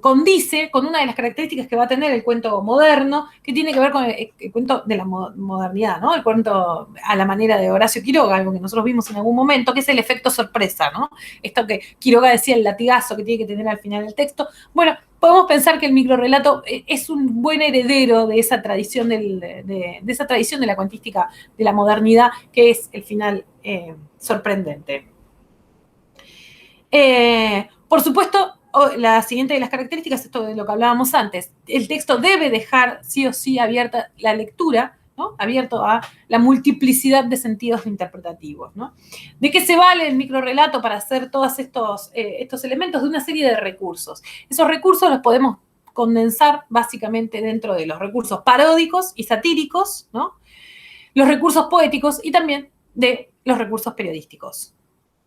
condice con una de las características que va a tener el cuento moderno, que tiene que ver con el cuento de la modernidad, ¿no? El cuento a la manera de Horacio Quiroga, algo que nosotros vimos en algún momento, que es el efecto sorpresa, ¿no? Esto que Quiroga decía, el latigazo que tiene que tener al final el texto. Bueno, podemos pensar que el microrrelato es un buen heredero de esa tradición de esa tradición de la cuentística de la modernidad, que es el final sorprendente. Por supuesto, la siguiente de las características, esto de lo que hablábamos antes, el texto debe dejar sí o sí abierta la lectura, ¿no? Abierto a la multiplicidad de sentidos interpretativos, ¿no? ¿De qué se vale el microrrelato para hacer todos estos elementos? De una serie de recursos. Esos recursos los podemos condensar básicamente dentro de los recursos paródicos y satíricos, ¿no? Los recursos poéticos y también de los recursos periodísticos.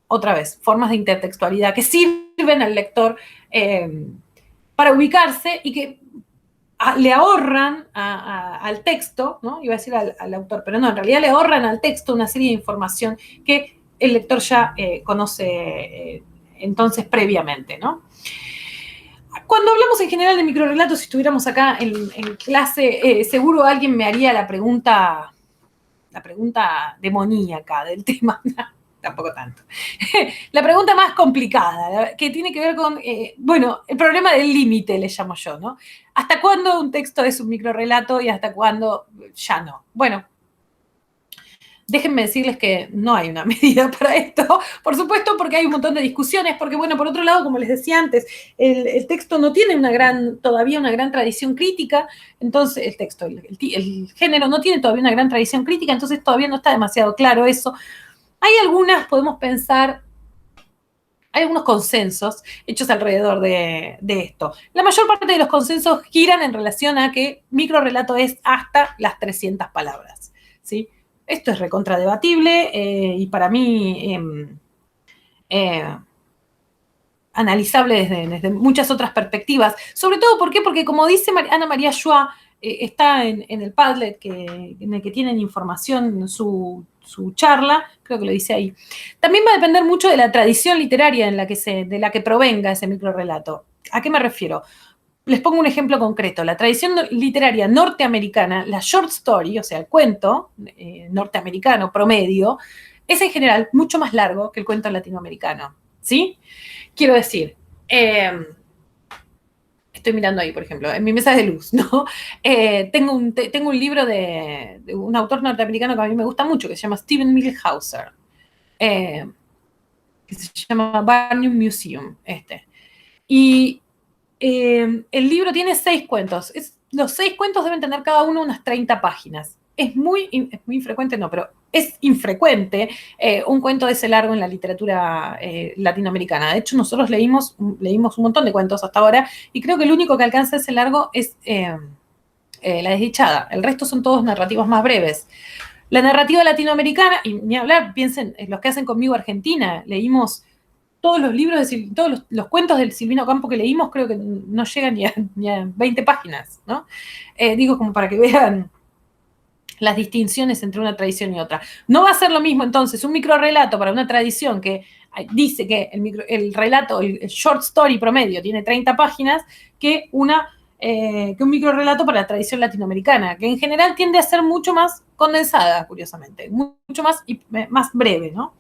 Otra vez, formas de intertextualidad que sirven al lector para ubicarse y que le ahorran al texto, ¿no? Iba a decir al autor, pero no, en realidad le ahorran al texto una serie de información que el lector ya conoce entonces previamente, ¿no? Cuando hablamos en general de microrelatos, si estuviéramos acá en clase, seguro alguien me haría la pregunta demoníaca del tema. Tampoco tanto. La pregunta más complicada, que tiene que ver con, el problema del límite, le llamo yo, ¿no? ¿Hasta cuándo un texto es un microrrelato y hasta cuándo ya no? Bueno, déjenme decirles que no hay una medida para esto, por supuesto, porque hay un montón de discusiones, porque, bueno, por otro lado, como les decía antes, el texto no tiene todavía una gran tradición crítica, entonces, el género no tiene todavía una gran tradición crítica, entonces todavía no está demasiado claro eso. Hay algunas, podemos pensar, hay algunos consensos hechos alrededor de esto. La mayor parte de los consensos giran en relación a que microrrelato es hasta las 300 palabras, ¿sí? Esto es recontradebatible y para mí analizable desde muchas otras perspectivas. Sobre todo, ¿por qué? Porque como dice Ana María Schwa, está en el Padlet en el que tienen información su charla, creo que lo dice ahí. También va a depender mucho de la tradición literaria de la que provenga ese microrrelato. ¿A qué me refiero? Les pongo un ejemplo concreto. La tradición literaria norteamericana, la short story, o sea, el cuento norteamericano promedio, es en general mucho más largo que el cuento latinoamericano, ¿sí? Quiero decir, estoy mirando ahí, por ejemplo, en mi mesa de luz, ¿no? Tengo un libro de un autor norteamericano que a mí me gusta mucho, que se llama Steven Millhauser, que se llama Barnum Museum, Y el libro tiene 6 cuentos. Los 6 cuentos deben tener cada uno unas 30 páginas. Es muy infrecuente, no, pero es infrecuente un cuento de ese largo en la literatura latinoamericana. De hecho, nosotros leímos un montón de cuentos hasta ahora y creo que el único que alcanza ese largo es La Desdichada. El resto son todos narrativas más breves. La narrativa latinoamericana, y ni hablar, piensen en los que hacen conmigo Argentina, leímos todos los libros, todos los cuentos del Silvino Campo que leímos, creo que no llegan ni a 20 páginas, ¿no? Digo, como para que vean las distinciones entre una tradición y otra. No va a ser lo mismo, entonces, un microrrelato para una tradición que dice que el relato, el short story promedio tiene 30 páginas, que un microrrelato para la tradición latinoamericana, que en general tiende a ser mucho más condensada, curiosamente, mucho más breve, ¿no?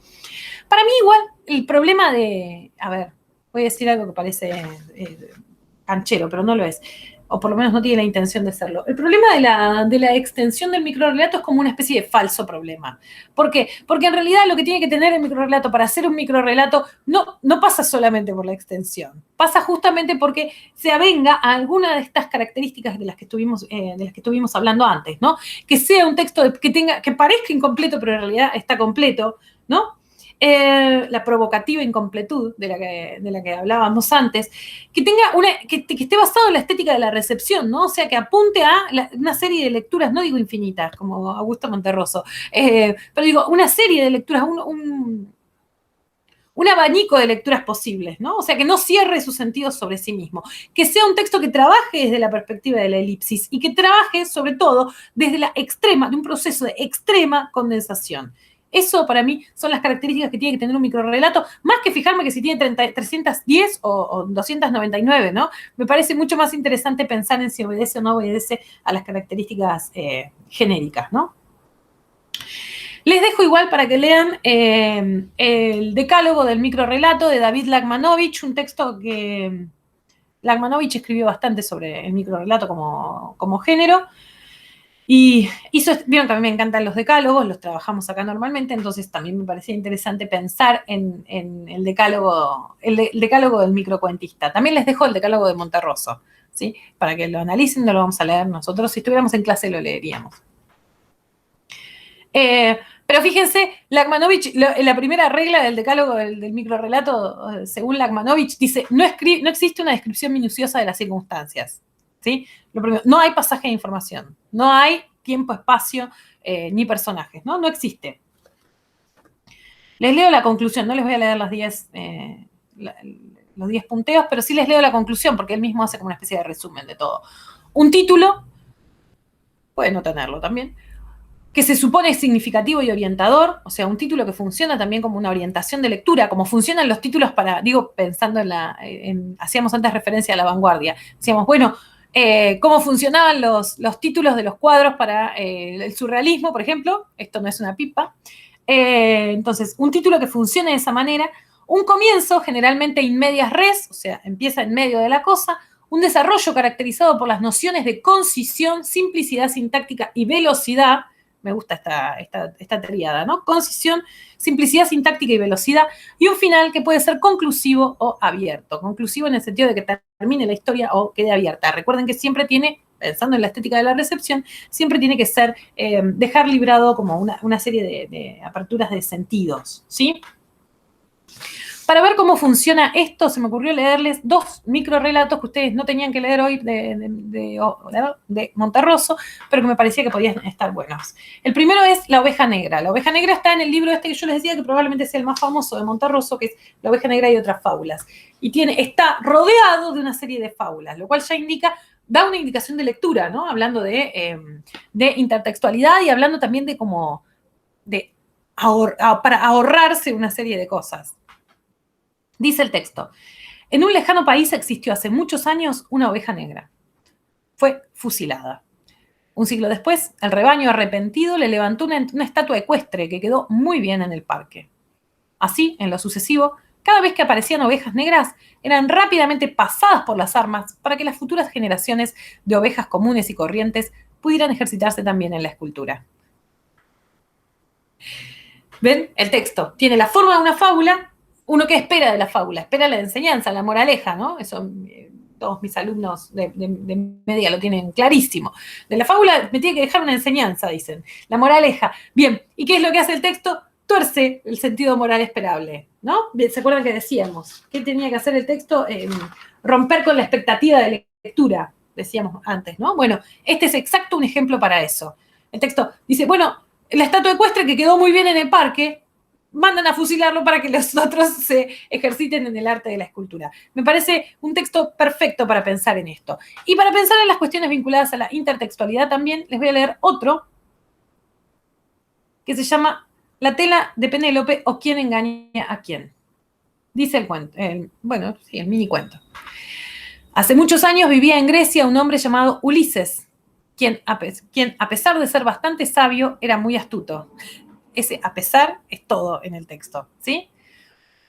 Para mí igual el problema voy a decir algo que parece canchero, pero no lo es, o por lo menos no tiene la intención de serlo. El problema de la extensión del microrrelato es como una especie de falso problema. ¿Por qué? Porque en realidad lo que tiene que tener el microrrelato para hacer un microrrelato no pasa solamente por la extensión, pasa justamente porque se avenga a alguna de estas características de las que estuvimos hablando antes, ¿no? Que sea un texto que parezca incompleto, pero en realidad está completo, ¿no? La provocativa incompletud de la que hablábamos antes, que esté basado en la estética de la recepción, ¿no? O sea, que apunte a una serie de lecturas, no digo infinitas, como Augusto Monterroso, pero digo, una serie de lecturas, un abanico de lecturas posibles, ¿no? O sea, que no cierre su sentido sobre sí mismo, que sea un texto que trabaje desde la perspectiva de la elipsis y que trabaje, sobre todo, de un proceso de extrema condensación. Eso, para mí, son las características que tiene que tener un microrrelato, más que fijarme que si tiene 310 o 299, ¿no? Me parece mucho más interesante pensar en si obedece o no obedece a las características genéricas, ¿no? Les dejo igual para que lean el decálogo del microrrelato de David Lagmanovich, un texto que Lagmanovich escribió bastante sobre el microrrelato como género. Y vieron que a mí me encantan los decálogos, los trabajamos acá normalmente, entonces también me parecía interesante pensar en el decálogo del microcuentista. También les dejo el decálogo de Monterroso, ¿sí? Para que lo analicen, no lo vamos a leer nosotros. Si estuviéramos en clase lo leeríamos. Pero fíjense, Lagmanovich, la primera regla del decálogo del microrrelato, según Lagmanovich, dice, no existe una descripción minuciosa de las circunstancias. ¿Sí? Lo primero, no hay pasaje de información, no hay tiempo, espacio, ni personajes, ¿no? No existe. Les leo la conclusión, no les voy a leer los 10 punteos, pero sí les leo la conclusión, porque él mismo hace como una especie de resumen de todo. Un título, puede no tenerlo también, que se supone significativo y orientador, o sea, un título que funciona también como una orientación de lectura, como funcionan los títulos pensando hacíamos antes referencia a La Vanguardia, decíamos, bueno, cómo funcionaban los títulos de los cuadros para el surrealismo, por ejemplo, esto no es una pipa, entonces, un título que funcione de esa manera, un comienzo generalmente in medias res, o sea, empieza en medio de la cosa, un desarrollo caracterizado por las nociones de concisión, simplicidad sintáctica y velocidad. Me gusta esta triada, ¿no? Concisión, simplicidad sintáctica y velocidad, y un final que puede ser conclusivo o abierto. Conclusivo en el sentido de que termine la historia o quede abierta. Recuerden que siempre pensando en la estética de la recepción, siempre tiene que ser, dejar librado como una serie de aperturas de sentidos, ¿sí? Para ver cómo funciona esto, se me ocurrió leerles 2 microrelatos que ustedes no tenían que leer hoy de Monterroso, pero que me parecía que podían estar buenos. El primero es La oveja negra. La oveja negra está en el libro este que yo les decía que probablemente sea el más famoso de Monterroso, que es La oveja negra y otras fábulas. Y está rodeado de una serie de fábulas, lo cual ya da una indicación de lectura, ¿no? Hablando de intertextualidad y hablando también de cómo para ahorrarse una serie de cosas. Dice el texto: en un lejano país existió hace muchos años una oveja negra. Fue fusilada. Un siglo después, el rebaño arrepentido le levantó una estatua ecuestre que quedó muy bien en el parque. Así, en lo sucesivo, cada vez que aparecían ovejas negras, eran rápidamente pasadas por las armas para que las futuras generaciones de ovejas comunes y corrientes pudieran ejercitarse también en la escultura. ¿Ven? El texto tiene la forma de una fábula. ¿Uno qué espera de la fábula? Espera la enseñanza, la moraleja, ¿no? Eso todos mis alumnos de media lo tienen clarísimo. De la fábula me tiene que dejar una enseñanza, dicen. La moraleja. Bien, ¿y qué es lo que hace el texto? Tuerce el sentido moral esperable, ¿no? ¿Se acuerdan que decíamos? ¿Qué tenía que hacer el texto? Romper con la expectativa de lectura, decíamos antes, ¿no? Bueno, este es exacto un ejemplo para eso. El texto dice, bueno, la estatua ecuestre que quedó muy bien en el parque, mandan a fusilarlo para que los otros se ejerciten en el arte de la escultura. Me parece un texto perfecto para pensar en esto. Y para pensar en las cuestiones vinculadas a la intertextualidad también, les voy a leer otro que se llama La tela de Penélope o quién engaña a quién. Dice el cuento, el mini cuento. Hace muchos años vivía en Grecia un hombre llamado Ulises, quien a pesar de ser bastante sabio, era muy astuto. Ese a pesar es todo en el texto, ¿sí?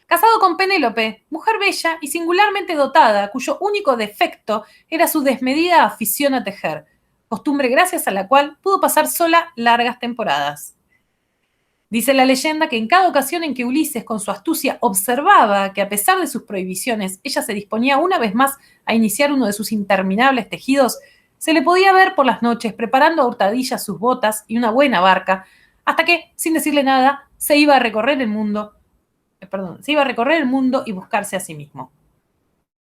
Casado con Penélope, mujer bella y singularmente dotada, cuyo único defecto era su desmedida afición a tejer, costumbre gracias a la cual pudo pasar sola largas temporadas. Dice la leyenda que en cada ocasión en que Ulises con su astucia observaba que a pesar de sus prohibiciones ella se disponía una vez más a iniciar uno de sus interminables tejidos, se le podía ver por las noches preparando a hurtadillas sus botas y una buena barca, hasta que, sin decirle nada, se iba a recorrer el mundo y buscarse a sí mismo.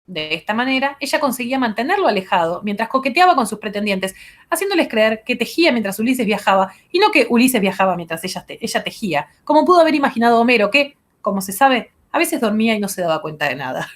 De esta manera, ella conseguía mantenerlo alejado mientras coqueteaba con sus pretendientes, haciéndoles creer que tejía mientras Ulises viajaba y no que Ulises viajaba mientras ella tejía, como pudo haber imaginado Homero, que, como se sabe, a veces dormía y no se daba cuenta de nada.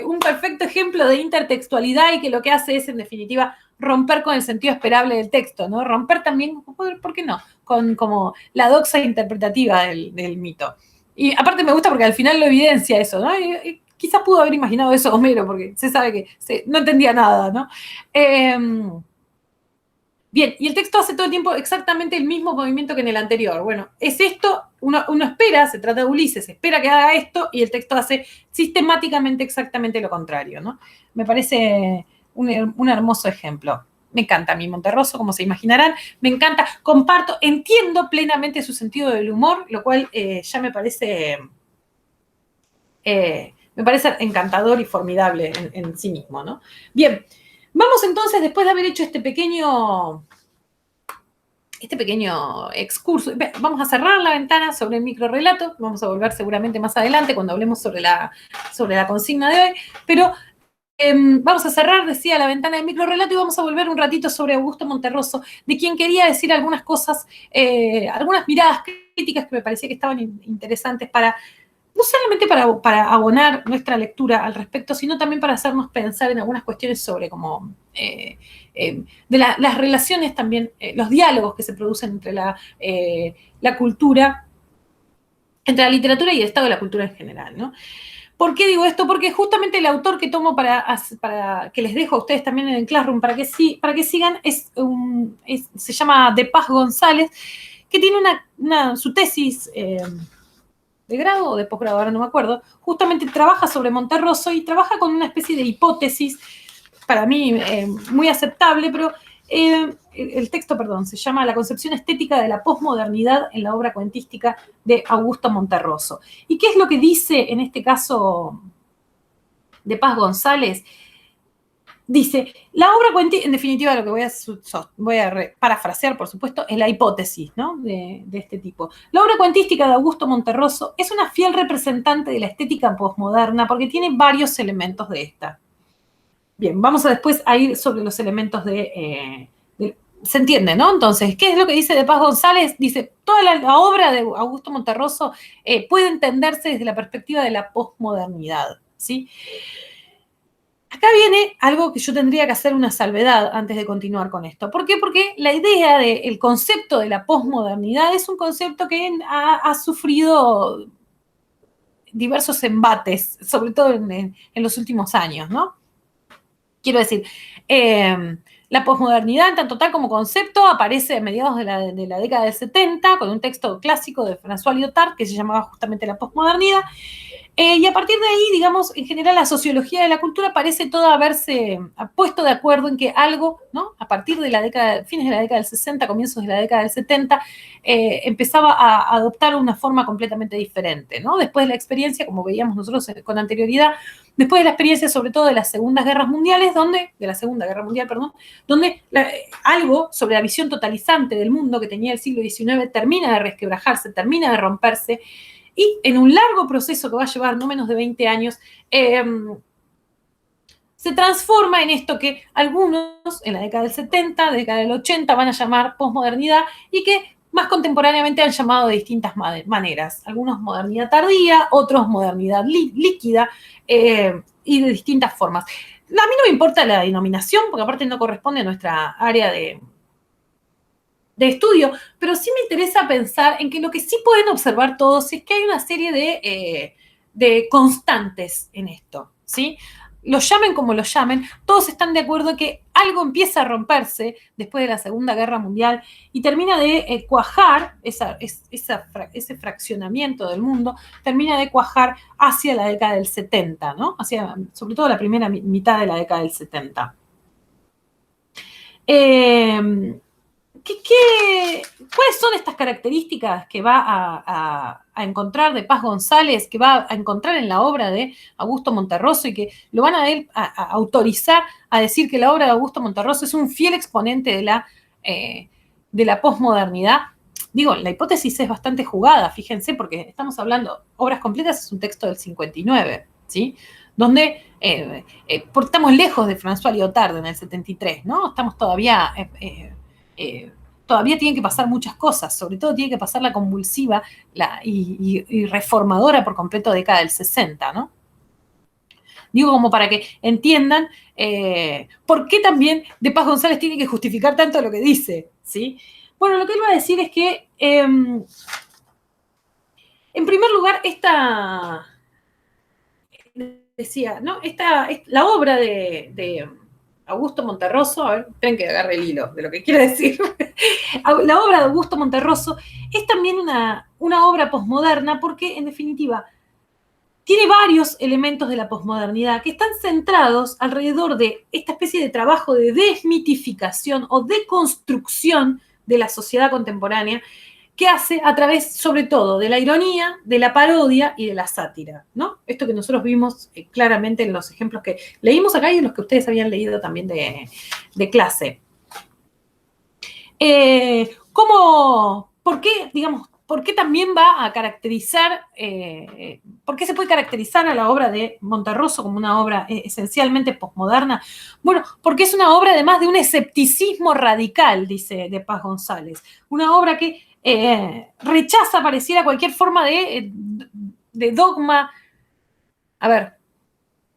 Un perfecto ejemplo de intertextualidad y que lo que hace es, en definitiva, romper con el sentido esperable del texto, ¿no? Romper también, ¿por qué no?, con como la doxa interpretativa del mito. Y aparte me gusta porque al final lo evidencia eso, ¿no? Y quizás pudo haber imaginado eso Homero, porque se sabe que no entendía nada, ¿no? Bien, y el texto hace todo el tiempo exactamente el mismo movimiento que en el anterior. Bueno, es esto, uno espera, se trata de Ulises, espera que haga esto, y el texto hace sistemáticamente exactamente lo contrario, ¿no? Me parece un hermoso ejemplo. Me encanta mi Monterroso, como se imaginarán, me encanta, comparto, entiendo plenamente su sentido del humor, lo cual ya me parece encantador y formidable en sí mismo, ¿no? Bien, vamos entonces, después de haber hecho este pequeño excurso, vamos a cerrar la ventana sobre el microrrelato, vamos a volver seguramente más adelante cuando hablemos sobre la consigna de hoy, pero vamos a cerrar, decía, la ventana del microrrelato y vamos a volver un ratito sobre Augusto Monterroso, de quien quería decir algunas cosas, algunas miradas críticas que me parecía que estaban interesantes para, no solamente para abonar nuestra lectura al respecto, sino también para hacernos pensar en algunas cuestiones sobre cómo de las relaciones también, los diálogos que se producen entre la cultura, entre la literatura y el estado de la cultura en general, ¿no? ¿Por qué digo esto? Porque justamente el autor que tomo para que les dejo a ustedes también en el Classroom para que sigan se llama De Paz González, que tiene su tesis de grado o de posgrado, ahora no me acuerdo, justamente trabaja sobre Monterroso y trabaja con una especie de hipótesis, para mí muy aceptable, pero el texto, se llama La concepción estética de la posmodernidad en la obra cuentística de Augusto Monterroso. ¿Y qué es lo que dice en este caso de Paz González? Dice, la obra cuentística, en definitiva lo que voy a parafrasear, por supuesto, es la hipótesis, ¿no? de este tipo. La obra cuentística de Augusto Monterroso es una fiel representante de la estética posmoderna porque tiene varios elementos de esta. Bien, vamos a después a ir sobre los elementos se entiende, ¿no? Entonces, ¿qué es lo que dice de Paz González? Dice, toda la obra de Augusto Monterroso puede entenderse desde la perspectiva de la posmodernidad, ¿sí? Acá viene algo que yo tendría que hacer una salvedad antes de continuar con esto. ¿Por qué? Porque la idea del concepto de la posmodernidad es un concepto que ha sufrido diversos embates, sobre todo en los últimos años, ¿no? Quiero decir, la posmodernidad, tanto tal como concepto, aparece a mediados de la década del 70 con un texto clásico de François Lyotard que se llamaba justamente La posmodernidad. Y a partir de ahí, digamos, en general la sociología de la cultura parece toda haberse puesto de acuerdo en que algo, ¿no? A partir de la década, fines de la década del 60, comienzos de la década del 70, empezaba a adoptar una forma completamente diferente, ¿no? Después de la experiencia, como veíamos nosotros con anterioridad, después de la experiencia sobre todo de las Segundas Guerras Mundiales, de la Segunda Guerra Mundial, perdón, donde algo sobre la visión totalizante del mundo que tenía el siglo XIX termina de resquebrajarse, termina de romperse, y en un largo proceso que va a llevar no menos de 20 años, se transforma en esto que algunos en la década del 70, década del 80 van a llamar posmodernidad y que más contemporáneamente han llamado de distintas maneras. Algunos modernidad tardía, otros modernidad líquida y de distintas formas. A mí no me importa la denominación porque aparte no corresponde a nuestra área de estudio, pero sí me interesa pensar en que lo que sí pueden observar todos es que hay una serie de constantes en esto, ¿sí? Lo llamen como lo llamen, todos están de acuerdo en que algo empieza a romperse después de la Segunda Guerra Mundial y termina de cuajar, ese fraccionamiento del mundo, termina de cuajar hacia la década del 70, ¿no? Sobre todo la primera mitad de la década del 70. ¿Cuáles son estas características que va a encontrar de Paz González, que va a encontrar en la obra de Augusto Monterroso y que lo van a autorizar a decir que la obra de Augusto Monterroso es un fiel exponente de la posmodernidad? Digo, la hipótesis es bastante jugada, fíjense, porque estamos hablando, Obras Completas es un texto del 59, ¿sí? Donde estamos lejos de François Lyotard en el 73, ¿no? Estamos todavía tienen que pasar muchas cosas, sobre todo tiene que pasar la convulsiva y reformadora por completo década del 60, ¿no? Digo como para que entiendan por qué también de Paz González tiene que justificar tanto lo que dice, ¿sí? Bueno, lo que él va a decir es que, en primer lugar, decía, ¿no? La obra de Augusto Monterroso, a ver, esperen que agarre el hilo de lo que quiere decir. La obra de Augusto Monterroso es también una obra posmoderna porque, en definitiva, tiene varios elementos de la posmodernidad que están centrados alrededor de esta especie de trabajo de desmitificación o deconstrucción de la sociedad contemporánea que hace a través, sobre todo, de la ironía, de la parodia y de la sátira, ¿no? Esto que nosotros vimos claramente en los ejemplos que leímos acá y en los que ustedes habían leído también de clase. ¿Por qué también va a caracterizar, por qué se puede caracterizar a la obra de Monterroso como una obra esencialmente posmoderna? Bueno, porque es una obra además de un escepticismo radical, dice de Paz González, una obra que rechaza, pareciera, cualquier forma de dogma. A ver,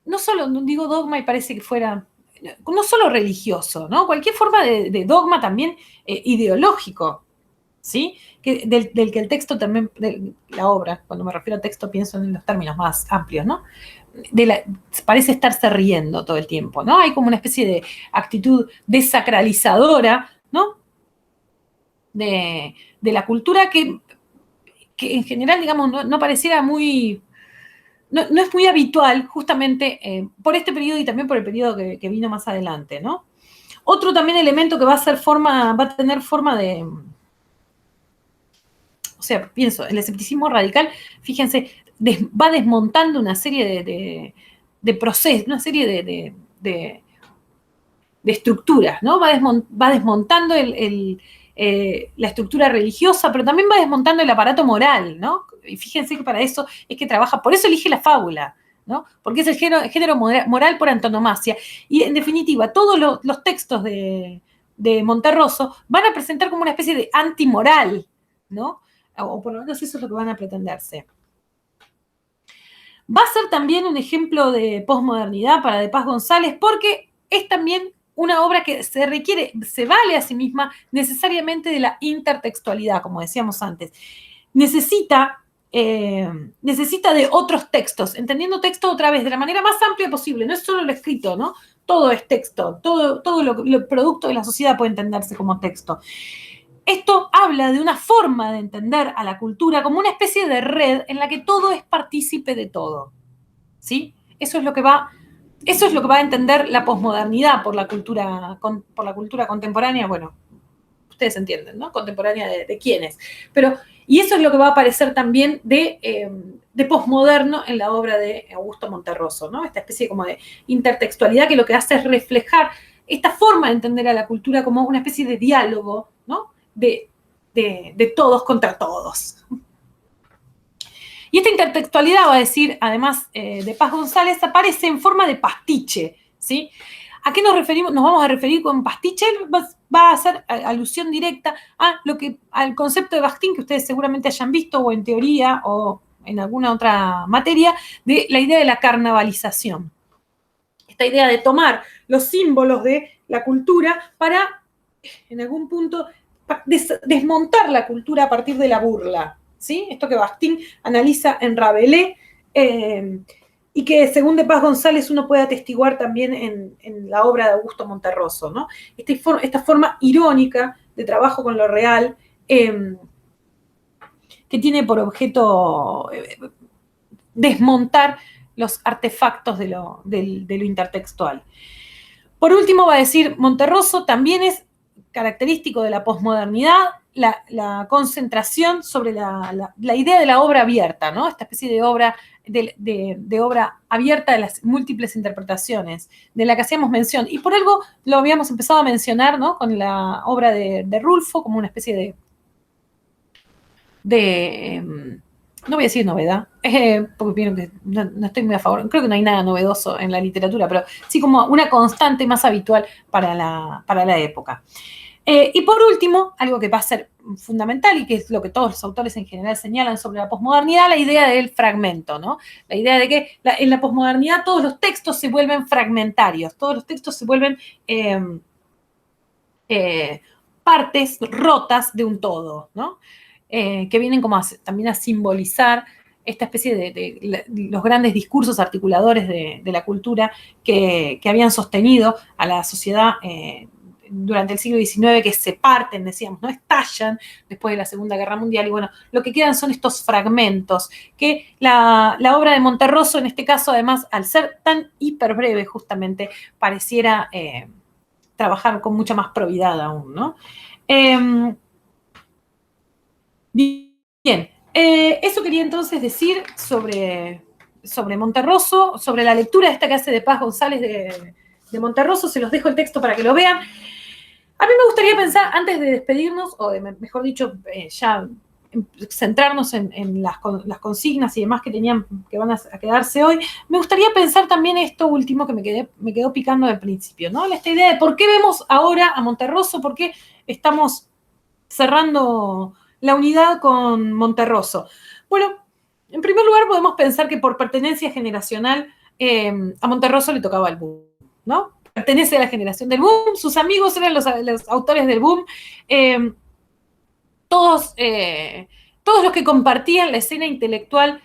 no solo digo dogma y parece que fuera, no solo religioso, ¿no? Cualquier forma de dogma también ideológico, ¿sí? Del que el texto también, de la obra, cuando me refiero a texto pienso en los términos más amplios, ¿no? Parece estarse riendo todo el tiempo, ¿no? Hay como una especie de actitud desacralizadora, ¿no? De la cultura que en general, digamos, no pareciera muy... No es muy habitual, justamente por este periodo y también por el periodo que vino más adelante, ¿no? Otro también elemento que va a tener forma de... O sea, pienso, el escepticismo radical, fíjense, va desmontando una serie de procesos, una serie estructuras, ¿no? Va desmontando la estructura religiosa, pero también va desmontando el aparato moral, ¿no? Y fíjense que para eso es que trabaja, por eso elige la fábula, ¿no? Porque es el género moral por antonomasia. Y en definitiva, todos los textos de Monterroso van a presentar como una especie de antimoral, ¿no? O por lo menos eso es lo que van a pretenderse. Va a ser también un ejemplo de posmodernidad para De Paz González, porque es también una obra que se vale a sí misma necesariamente de la intertextualidad, como decíamos antes. Necesita de otros textos, entendiendo texto otra vez de la manera más amplia posible, no es solo lo escrito, ¿no? Todo es texto, todo lo producto de la sociedad puede entenderse como texto. Esto habla de una forma de entender a la cultura como una especie de red en la que todo es partícipe de todo, ¿sí? Eso es lo que va a entender la posmodernidad por la cultura contemporánea, bueno, ustedes entienden, ¿no? Contemporánea de quiénes. Y eso es lo que va a aparecer también de posmoderno en la obra de Augusto Monterroso, ¿no? Esta especie como de intertextualidad que lo que hace es reflejar esta forma de entender a la cultura como una especie de diálogo, ¿no? De todos contra todos. Y esta intertextualidad, va a decir, además de Paz González, aparece en forma de pastiche, ¿sí? ¿A qué nos referimos? Nos vamos a referir con pastiche, va a hacer alusión directa al concepto de Bakhtin, que ustedes seguramente hayan visto, o en teoría, o en alguna otra materia, de la idea de la carnavalización. Esta idea de tomar los símbolos de la cultura para, en algún punto, desmontar la cultura a partir de la burla, ¿sí? Esto que Bakhtin analiza en Rabelais, y que según De Paz González uno puede atestiguar también en la obra de Augusto Monterroso, ¿no? Esta forma irónica de trabajo con lo real, que tiene por objeto desmontar los artefactos de lo intertextual. Por último, va a decir, Monterroso también es característico de la posmodernidad la concentración sobre la idea de la obra abierta, ¿no? Esta especie de obra de obra abierta de las múltiples interpretaciones, de la que hacíamos mención. Y por algo lo habíamos empezado a mencionar, ¿no? Con la obra de Rulfo, como una especie no voy a decir novedad, porque vieron que no estoy muy a favor, creo que no hay nada novedoso en la literatura, pero sí como una constante más habitual para la época. Y por último, algo que va a ser fundamental y que es lo que todos los autores en general señalan sobre la posmodernidad, la idea del fragmento, ¿no? La idea de que en la posmodernidad todos los textos se vuelven fragmentarios, todos los textos se vuelven partes rotas de un todo, ¿no? Que vienen como también a simbolizar esta especie de los grandes discursos articuladores de la cultura que habían sostenido a la sociedad durante el siglo XIX, que se parten, decíamos, no estallan después de la Segunda Guerra Mundial, y bueno, lo que quedan son estos fragmentos, que la obra de Monterroso, en este caso, además, al ser tan hiper breve, justamente, pareciera trabajar con mucha más probidad aún, ¿no? Bien, eso quería entonces decir sobre Monterroso, sobre la lectura de esta que hace De Paz González de Monterroso. Se los dejo el texto para que lo vean. A mí me gustaría pensar, antes de despedirnos, o mejor dicho, ya centrarnos en las consignas y demás que van a quedarse hoy, me gustaría pensar también esto último que me quedó picando al principio, ¿no? Esta idea de por qué vemos ahora a Monterroso, por qué estamos cerrando la unidad con Monterroso. Bueno, en primer lugar podemos pensar que por pertenencia generacional a Monterroso le tocaba el boom, ¿no? Pertenece a la generación del boom, sus amigos eran los autores del boom, todos los que compartían la escena intelectual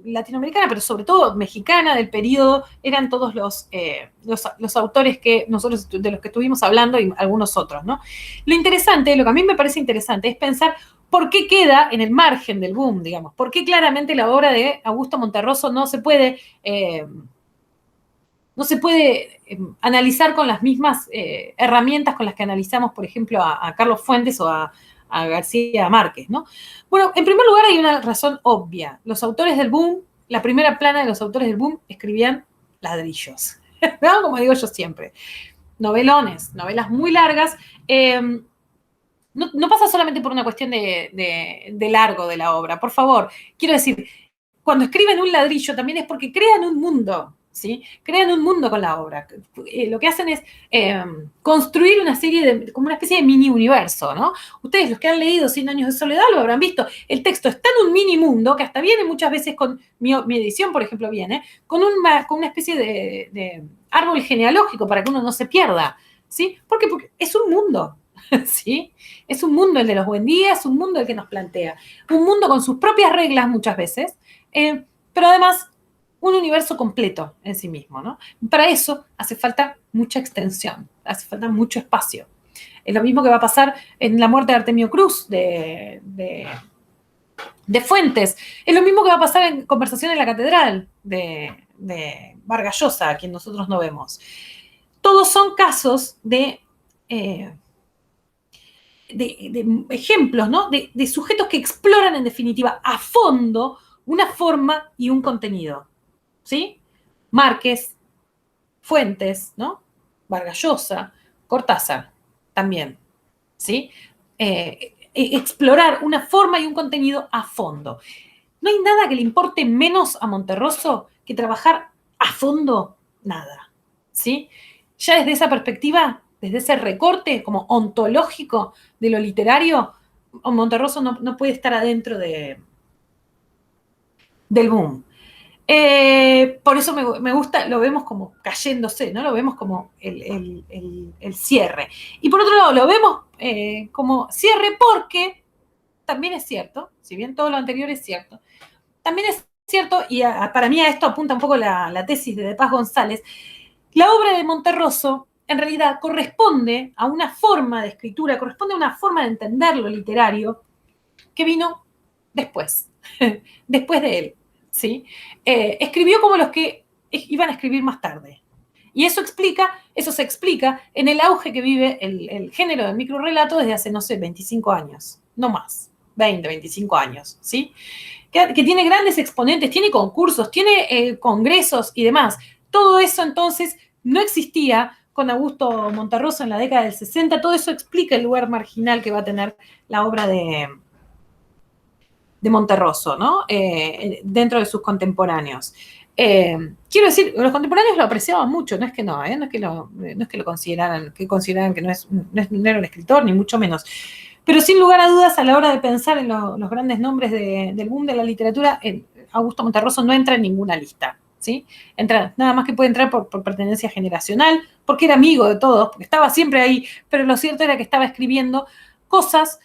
latinoamericana, pero sobre todo mexicana del periodo, eran todos los autores de los que estuvimos hablando y algunos otros, ¿no? Lo que a mí me parece interesante es pensar por qué queda en el margen del boom, digamos, por qué claramente la obra de Augusto Monterroso no se puede analizar con las mismas herramientas con las que analizamos, por ejemplo, a Carlos Fuentes o a García Márquez, ¿no? Bueno, en primer lugar hay una razón obvia. Los autores del boom, la primera plana de los autores del boom escribían ladrillos, ¿no? Como digo yo siempre. novelones, novelas muy largas. No pasa solamente por una cuestión de largo de la obra, por favor. Quiero decir, cuando escriben un ladrillo también es porque crean un mundo, ¿sí? Crean un mundo con la obra. Lo que hacen es construir una serie como una especie de mini universo, ¿no? Ustedes, los que han leído Cien años de soledad, lo habrán visto. El texto está en un mini mundo que hasta viene muchas veces con, mi edición, por ejemplo, viene, con una especie de árbol genealógico para que uno no se pierda, ¿sí? Porque es un mundo, ¿sí? Es un mundo el de los buen días, es un mundo el que nos plantea. Un mundo con sus propias reglas muchas veces, pero además un universo completo en sí mismo, ¿no? Para eso hace falta mucha extensión, hace falta mucho espacio. Es lo mismo que va a pasar en La muerte de Artemio Cruz, de Fuentes. Es lo mismo que va a pasar en Conversación en la Catedral, de Vargas Llosa, a quien nosotros no vemos. Todos son casos de ejemplos, ¿no? De sujetos que exploran en definitiva a fondo una forma y un contenido, ¿sí? Márquez, Fuentes, ¿no? Vargas Llosa, Cortázar, también, ¿sí? Explorar una forma y un contenido a fondo. No hay nada que le importe menos a Monterroso que trabajar a fondo nada, ¿sí? Ya desde esa perspectiva, desde ese recorte como ontológico de lo literario, Monterroso no puede estar adentro del boom. Por eso me gusta, lo vemos como cayéndose, ¿no? Lo vemos como el cierre. Y por otro lado, lo vemos como cierre porque también es cierto, si bien todo lo anterior es cierto, también es cierto, y para mí a esto apunta un poco la tesis de Paz González, la obra de Monterroso en realidad corresponde a una forma de escritura, corresponde a una forma de entender lo literario que vino después, después de él, ¿sí? Escribió como los que iban a escribir más tarde. Y eso se explica en el auge que vive el género del microrrelato desde hace, no sé, 25 años, no más, 20, 25 años, ¿sí? Que tiene grandes exponentes, tiene concursos, tiene congresos y demás. Todo eso entonces no existía con Augusto Monterroso en la década del 60. Todo eso explica el lugar marginal que va a tener la obra de Monterroso, ¿no? Dentro de sus contemporáneos. Quiero decir, los contemporáneos lo apreciaban mucho, no es que no es que lo consideraran que no era un escritor, ni mucho menos. Pero sin lugar a dudas, a la hora de pensar en los grandes nombres del boom de la literatura, Augusto Monterroso no entra en ninguna lista, ¿sí? Entra, nada más que puede entrar por pertenencia generacional, porque era amigo de todos, porque estaba siempre ahí, pero lo cierto era que estaba escribiendo cosas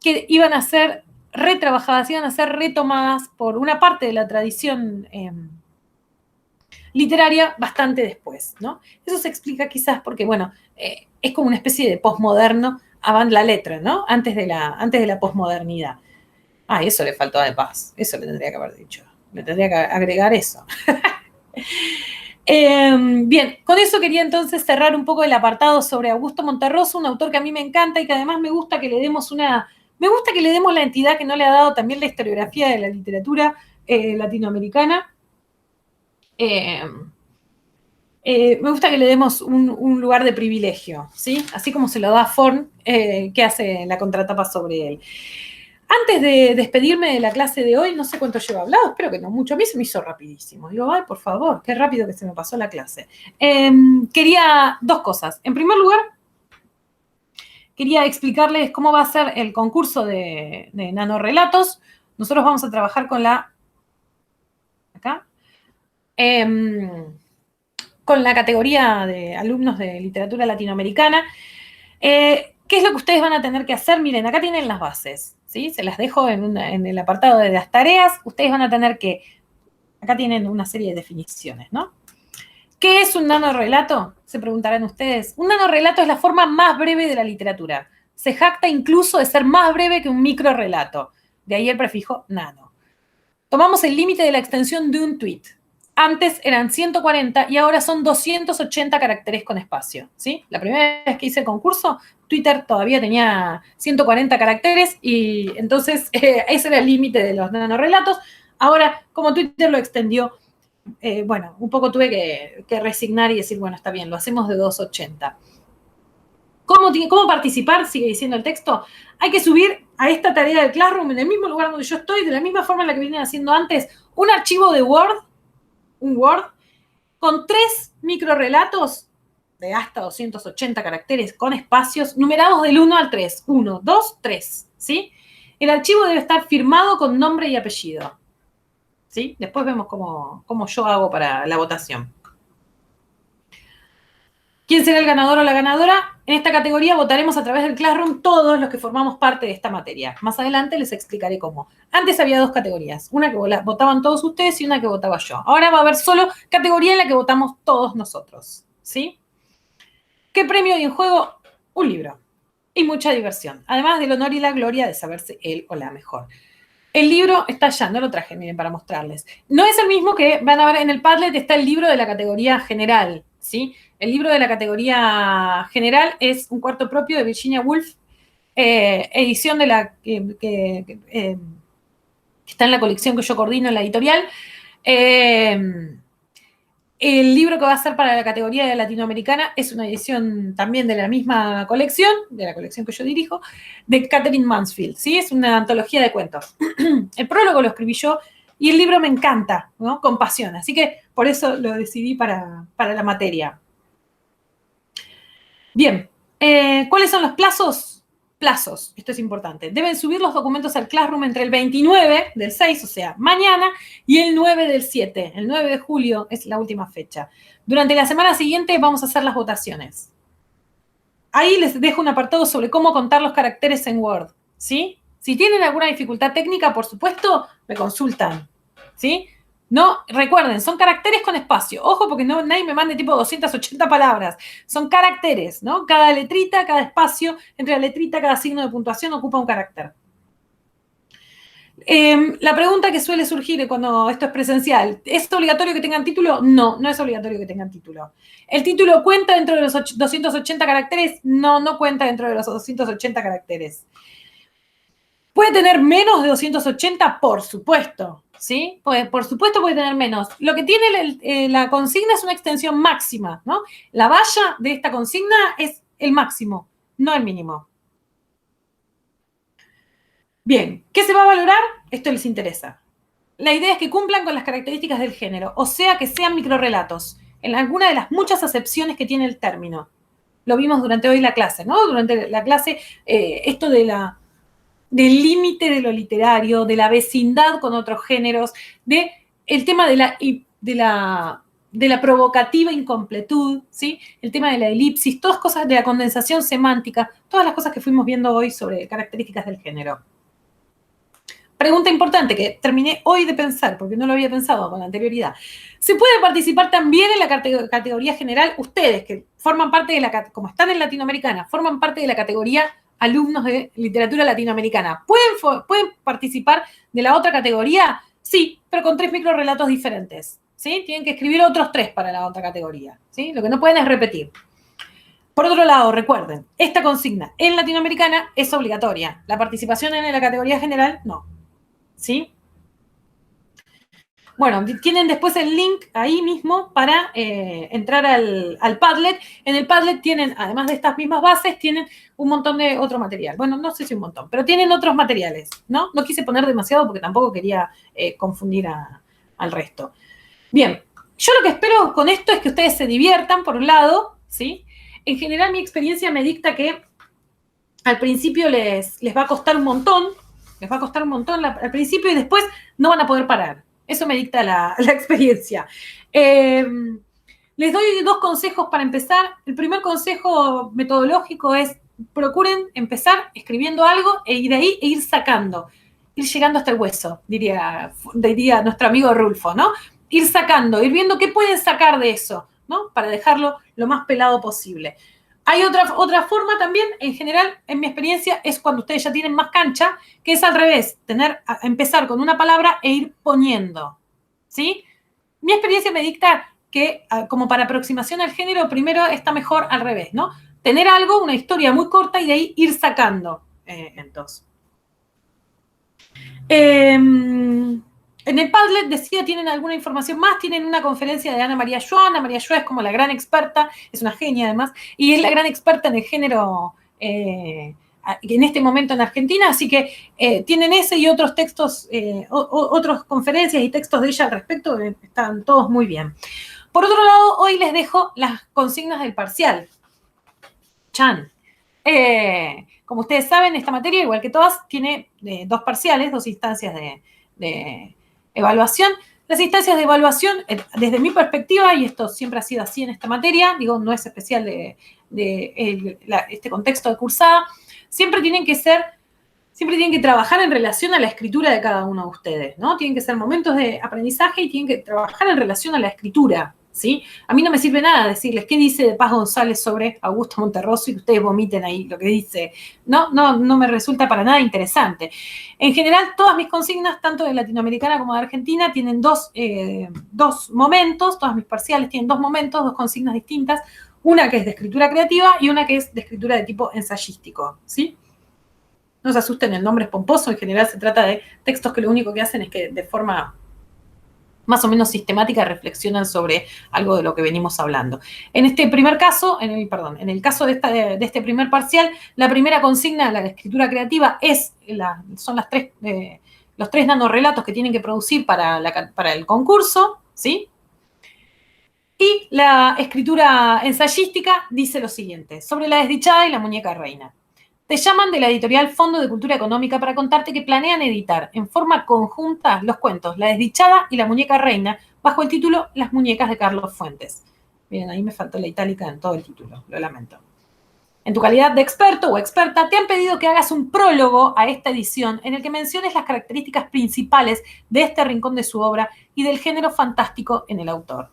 que iban a ser retrabajadas, iban a ser retomadas por una parte de la tradición literaria bastante después, ¿no? Eso se explica quizás porque, bueno, es como una especie de posmoderno avant la letra, ¿no? Antes de la posmodernidad. Ah, eso le faltó a De Paz, eso le tendría que haber dicho, le tendría que agregar eso. Bien, con eso quería entonces cerrar un poco el apartado sobre Augusto Monterroso, un autor que a mí me encanta y que además me gusta que le demos la entidad que no le ha dado también la historiografía de la literatura latinoamericana. Me gusta que le demos un lugar de privilegio, ¿sí? Así como se lo da Forn, que hace la contratapa sobre él. Antes de despedirme de la clase de hoy, no sé cuánto llevo hablado, espero que no mucho, a mí se me hizo rapidísimo. Digo, ay, por favor, qué rápido que se me pasó la clase. Quería dos cosas. En primer lugar, quería explicarles cómo va a ser el concurso de nanorrelatos. Nosotros vamos a trabajar con con la categoría de alumnos de literatura latinoamericana. ¿Qué es lo que ustedes van a tener que hacer? Miren, acá tienen las bases, ¿sí? Se las dejo en el apartado de las tareas. Ustedes van a tener que, acá tienen una serie de definiciones, ¿no? ¿Qué es un nanorrelato? Se preguntarán ustedes. Un nanorrelato es la forma más breve de la literatura. Se jacta incluso de ser más breve que un microrrelato. De ahí el prefijo nano. Tomamos el límite de la extensión de un tweet. Antes eran 140 y ahora son 280 caracteres con espacio, ¿sí? La primera vez que hice el concurso, Twitter todavía tenía 140 caracteres y entonces ese era el límite de los nanorrelatos. Ahora, como Twitter lo extendió, bueno, un poco tuve que resignar y decir, bueno, está bien, lo hacemos de 280. ¿Cómo participar? Sigue diciendo el texto. Hay que subir a esta tarea del Classroom en el mismo lugar donde yo estoy, de la misma forma en la que vienen haciendo antes, un archivo de Word, un Word, con 3 microrelatos de hasta 280 caracteres con espacios numerados del 1 al 3. 1, 2, 3, ¿sí? El archivo debe estar firmado con nombre y apellido, ¿sí? Después vemos cómo yo hago para la votación. ¿Quién será el ganador o la ganadora? En esta categoría votaremos a través del Classroom todos los que formamos parte de esta materia. Más adelante les explicaré cómo. Antes había 2 categorías, una que votaban todos ustedes y una que votaba yo. Ahora va a haber solo categoría en la que votamos todos nosotros, ¿sí? ¿Qué premio hay en juego? Un libro y mucha diversión, además del honor y la gloria de saberse él o la mejor. El libro está allá, no lo traje, miren, para mostrarles. No es el mismo que van a ver en el Padlet, está el libro de la categoría general, ¿sí? El libro de la categoría general es Un cuarto propio de Virginia Woolf, edición de la que está en la colección que yo coordino en la editorial. El libro que va a ser para la categoría de latinoamericana es una edición también de la misma colección, de la colección que yo dirijo, de Catherine Mansfield, ¿sí? Es una antología de cuentos. El prólogo lo escribí yo y el libro me encanta, ¿no? Con pasión, así que por eso lo decidí para la materia. Bien, ¿cuáles son los plazos? Plazos, esto es importante. Deben subir los documentos al Classroom entre el 29 del 6, o sea, mañana, y el 9 del 7. El 9 de julio es la última fecha. Durante la semana siguiente vamos a hacer las votaciones. Ahí les dejo un apartado sobre cómo contar los caracteres en Word, ¿sí? Si tienen alguna dificultad técnica, por supuesto, me consultan, ¿sí? No, recuerden, son caracteres con espacio. Ojo, porque nadie me mande tipo 280 palabras. Son caracteres, ¿no? Cada letrita, cada espacio, entre la letrita, cada signo de puntuación ocupa un carácter. La pregunta que suele surgir cuando esto es presencial, ¿es obligatorio que tengan título? No, no es obligatorio que tengan título. ¿El título cuenta dentro de los 280 caracteres? No, no cuenta dentro de los 280 caracteres. ¿Puede tener menos de 280? Por supuesto, ¿sí? Por supuesto puede tener menos. Lo que tiene la consigna es una extensión máxima, ¿no? La valla de esta consigna es el máximo, no el mínimo. Bien, ¿qué se va a valorar? Esto les interesa. La idea es que cumplan con las características del género, o sea, que sean microrrelatos, en alguna de las muchas acepciones que tiene el término. Lo vimos durante hoy la clase, ¿no? Durante la clase, esto del límite de lo literario, de la vecindad con otros géneros, el tema de la provocativa incompletud, ¿sí? El tema de la elipsis, todas cosas de la condensación semántica, todas las cosas que fuimos viendo hoy sobre características del género. Pregunta importante que terminé hoy de pensar, porque no lo había pensado con anterioridad. ¿Se puede participar también en la categoría general? Ustedes, que forman parte de como están en Latinoamericana, forman parte de la categoría alumnos de literatura latinoamericana. ¿Pueden participar de la otra categoría? Sí, pero con 3 microrelatos diferentes, ¿sí? Tienen que escribir otros 3 para la otra categoría, ¿sí? Lo que no pueden es repetir. Por otro lado, recuerden, esta consigna en Latinoamericana es obligatoria. La participación en la categoría general, no. ¿Sí? Bueno, tienen después el link ahí mismo para entrar al Padlet. En el Padlet tienen, además de estas mismas bases, tienen un montón de otro material. Bueno, no sé si un montón, pero tienen otros materiales, ¿no? No quise poner demasiado porque tampoco quería confundir al resto. Bien, yo lo que espero con esto es que ustedes se diviertan, por un lado, ¿sí? En general, mi experiencia me dicta que al principio les va a costar un montón, al principio y después no van a poder parar. Eso me dicta la experiencia. Les doy 2 consejos para empezar. El primer consejo metodológico es procuren empezar escribiendo algo y de ahí ir sacando, ir llegando hasta el hueso, diría nuestro amigo Rulfo, ¿no? Ir sacando, ir viendo qué pueden sacar de eso, ¿no? Para dejarlo lo más pelado posible. Hay otra forma también, en general, en mi experiencia, es cuando ustedes ya tienen más cancha, que es al revés, empezar con una palabra e ir poniendo, ¿sí? Mi experiencia me dicta que, como para aproximación al género, primero está mejor al revés, ¿no? Tener algo, una historia muy corta y de ahí ir sacando, entonces. En el Padlet, decía, tienen alguna información más, tienen una conferencia de Ana María Schwa. Ana María Schwa es como la gran experta, es una genia además, y es la gran experta en el género en este momento en Argentina, así que tienen ese y otros textos, otras conferencias y textos de ella al respecto, están todos muy bien. Por otro lado, hoy les dejo las consignas del parcial. Chan. Como ustedes saben, esta materia, igual que todas, tiene dos parciales, dos instancias de evaluación. Las instancias de evaluación, desde mi perspectiva, y esto siempre ha sido así en esta materia, digo, no es especial de este contexto de cursada, siempre tienen que trabajar en relación a la escritura de cada uno de ustedes, ¿no? Tienen que ser momentos de aprendizaje y tienen que trabajar en relación a la escritura, ¿sí? A mí no me sirve nada decirles qué dice de Paz González sobre Augusto Monterroso y que ustedes vomiten ahí lo que dice. No me resulta para nada interesante. En general, todas mis consignas, tanto de Latinoamericana como de Argentina, tienen dos momentos, todas mis parciales tienen dos momentos, dos consignas distintas, una que es de escritura creativa y una que es de escritura de tipo ensayístico, ¿sí? No se asusten, el nombre es pomposo, en general se trata de textos que lo único que hacen es que de forma más o menos sistemática reflexionan sobre algo de lo que venimos hablando. En este primer caso, en el caso de este primer parcial, la primera consigna, la de escritura creativa, son los tres nanorrelatos que tienen que producir para el concurso, ¿sí? Y la escritura ensayística dice lo siguiente: sobre la desdichada y la muñeca reina. Te llaman de la editorial Fondo de Cultura Económica para contarte que planean editar en forma conjunta los cuentos La desdichada y La muñeca reina bajo el título Las muñecas de Carlos Fuentes. Bien, ahí me faltó la itálica en todo el título, lo lamento. En tu calidad de experto o experta, te han pedido que hagas un prólogo a esta edición en el que menciones las características principales de este rincón de su obra y del género fantástico en el autor.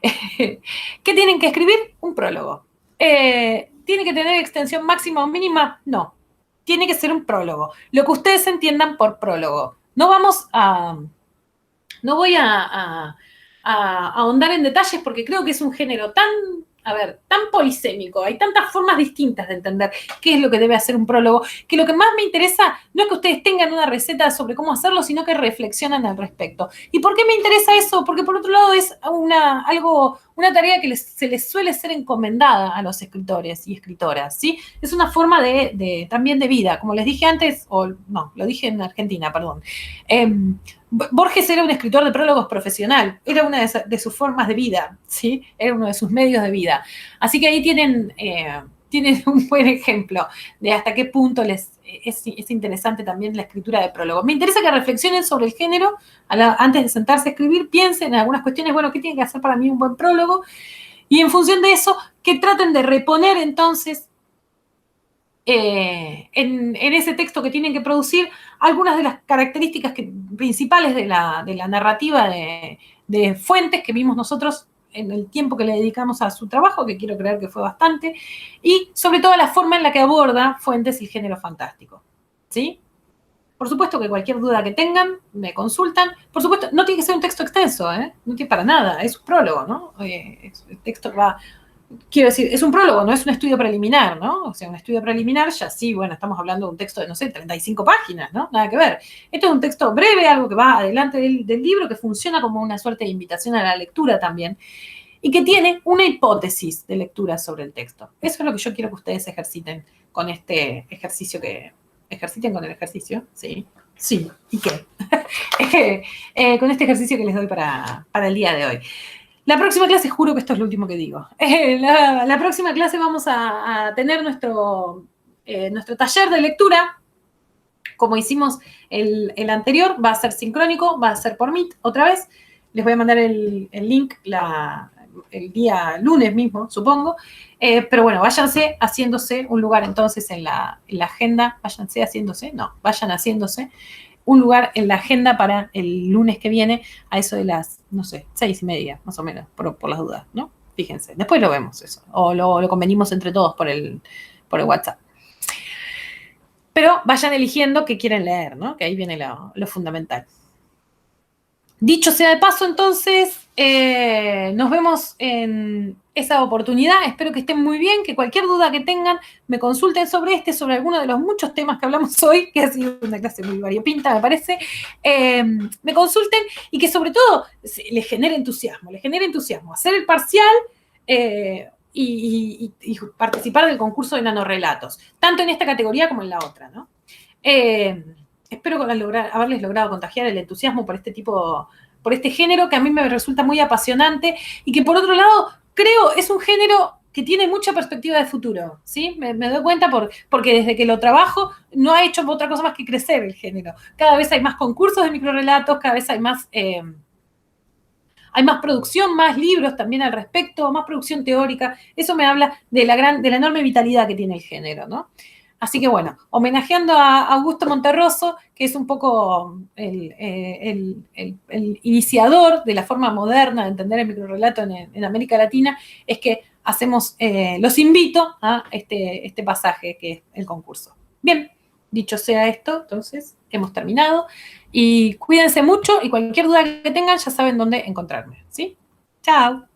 ¿Qué tienen que escribir? Un prólogo. ¿Tiene que tener extensión máxima o mínima? No. Tiene que ser un prólogo. Lo que ustedes entiendan por prólogo. No voy a ahondar en detalles porque creo que es un género tan polisémico, hay tantas formas distintas de entender qué es lo que debe hacer un prólogo, que lo que más me interesa no es que ustedes tengan una receta sobre cómo hacerlo, sino que reflexionan al respecto. ¿Y por qué me interesa eso? Porque por otro lado es una tarea que se les suele ser encomendada a los escritores y escritoras, ¿sí? Es una forma también de vida, como les dije antes, lo dije en Argentina, perdón. Borges era un escritor de prólogos profesional, era una de sus formas de vida, ¿sí? Era uno de sus medios de vida. Así que ahí tienen un buen ejemplo de hasta qué punto es interesante también la escritura de prólogos. Me interesa que reflexionen sobre el género antes de sentarse a escribir, piensen en algunas cuestiones, bueno, ¿qué tiene que hacer para mí un buen prólogo? Y en función de eso, que traten de reponer entonces en ese texto que tienen que producir algunas de las características principales de la narrativa de Fuentes que vimos nosotros en el tiempo que le dedicamos a su trabajo, que quiero creer que fue bastante, y sobre todo la forma en la que aborda Fuentes el género fantástico, ¿sí? Por supuesto que cualquier duda que tengan, me consultan. Por supuesto, no tiene que ser un texto extenso, no tiene para nada, es un prólogo, ¿no? El texto va... Quiero decir, es un prólogo, no es un estudio preliminar, ¿no? O sea, un estudio preliminar ya sí, bueno, estamos hablando de un texto de, no sé, 35 páginas, ¿no? Nada que ver. Esto es un texto breve, algo que va adelante del libro, que funciona como una suerte de invitación a la lectura también, y que tiene una hipótesis de lectura sobre el texto. Eso es lo que yo quiero que ustedes ejerciten con este ejercicio ¿Ejerciten con el ejercicio? Sí. Sí. ¿Y qué? Con este ejercicio que les doy para el día de hoy. La próxima clase, juro que esto es lo último que digo. La próxima clase vamos a tener nuestro taller de lectura, como hicimos el anterior, va a ser sincrónico, va a ser por Meet otra vez. Les voy a mandar el link el día lunes mismo, supongo. Pero bueno, váyanse haciéndose un lugar entonces en la agenda. Vayan haciéndose un lugar en la agenda para el lunes que viene a eso de las, 6:30, más o menos, por las dudas, ¿no? Fíjense, después lo vemos eso, o lo convenimos entre todos por el WhatsApp. Pero vayan eligiendo qué quieren leer, ¿no? Que ahí viene lo fundamental. Dicho sea de paso, entonces, nos vemos en esa oportunidad. Espero que estén muy bien, que cualquier duda que tengan me consulten sobre sobre alguno de los muchos temas que hablamos hoy, que ha sido una clase muy variopinta, me parece. Me consulten y que sobre todo les genere entusiasmo. Hacer el parcial y participar del concurso de nanorrelatos, tanto en esta categoría como en la otra, ¿no? Espero haberles logrado contagiar el entusiasmo por por este género que a mí me resulta muy apasionante y que por otro lado creo es un género que tiene mucha perspectiva de futuro, ¿sí? Me doy cuenta porque desde que lo trabajo no ha hecho otra cosa más que crecer el género. Cada vez hay más concursos de microrelatos, cada vez hay más producción, más libros también al respecto, más producción teórica. Eso me habla de la enorme vitalidad que tiene el género, ¿no? Así que bueno, homenajeando a Augusto Monterroso, que es un poco el iniciador de la forma moderna de entender el microrrelato en América Latina, es que los invito a este pasaje que es el concurso. Bien, dicho sea esto, entonces hemos terminado. Y cuídense mucho y cualquier duda que tengan ya saben dónde encontrarme, ¿sí? Chao.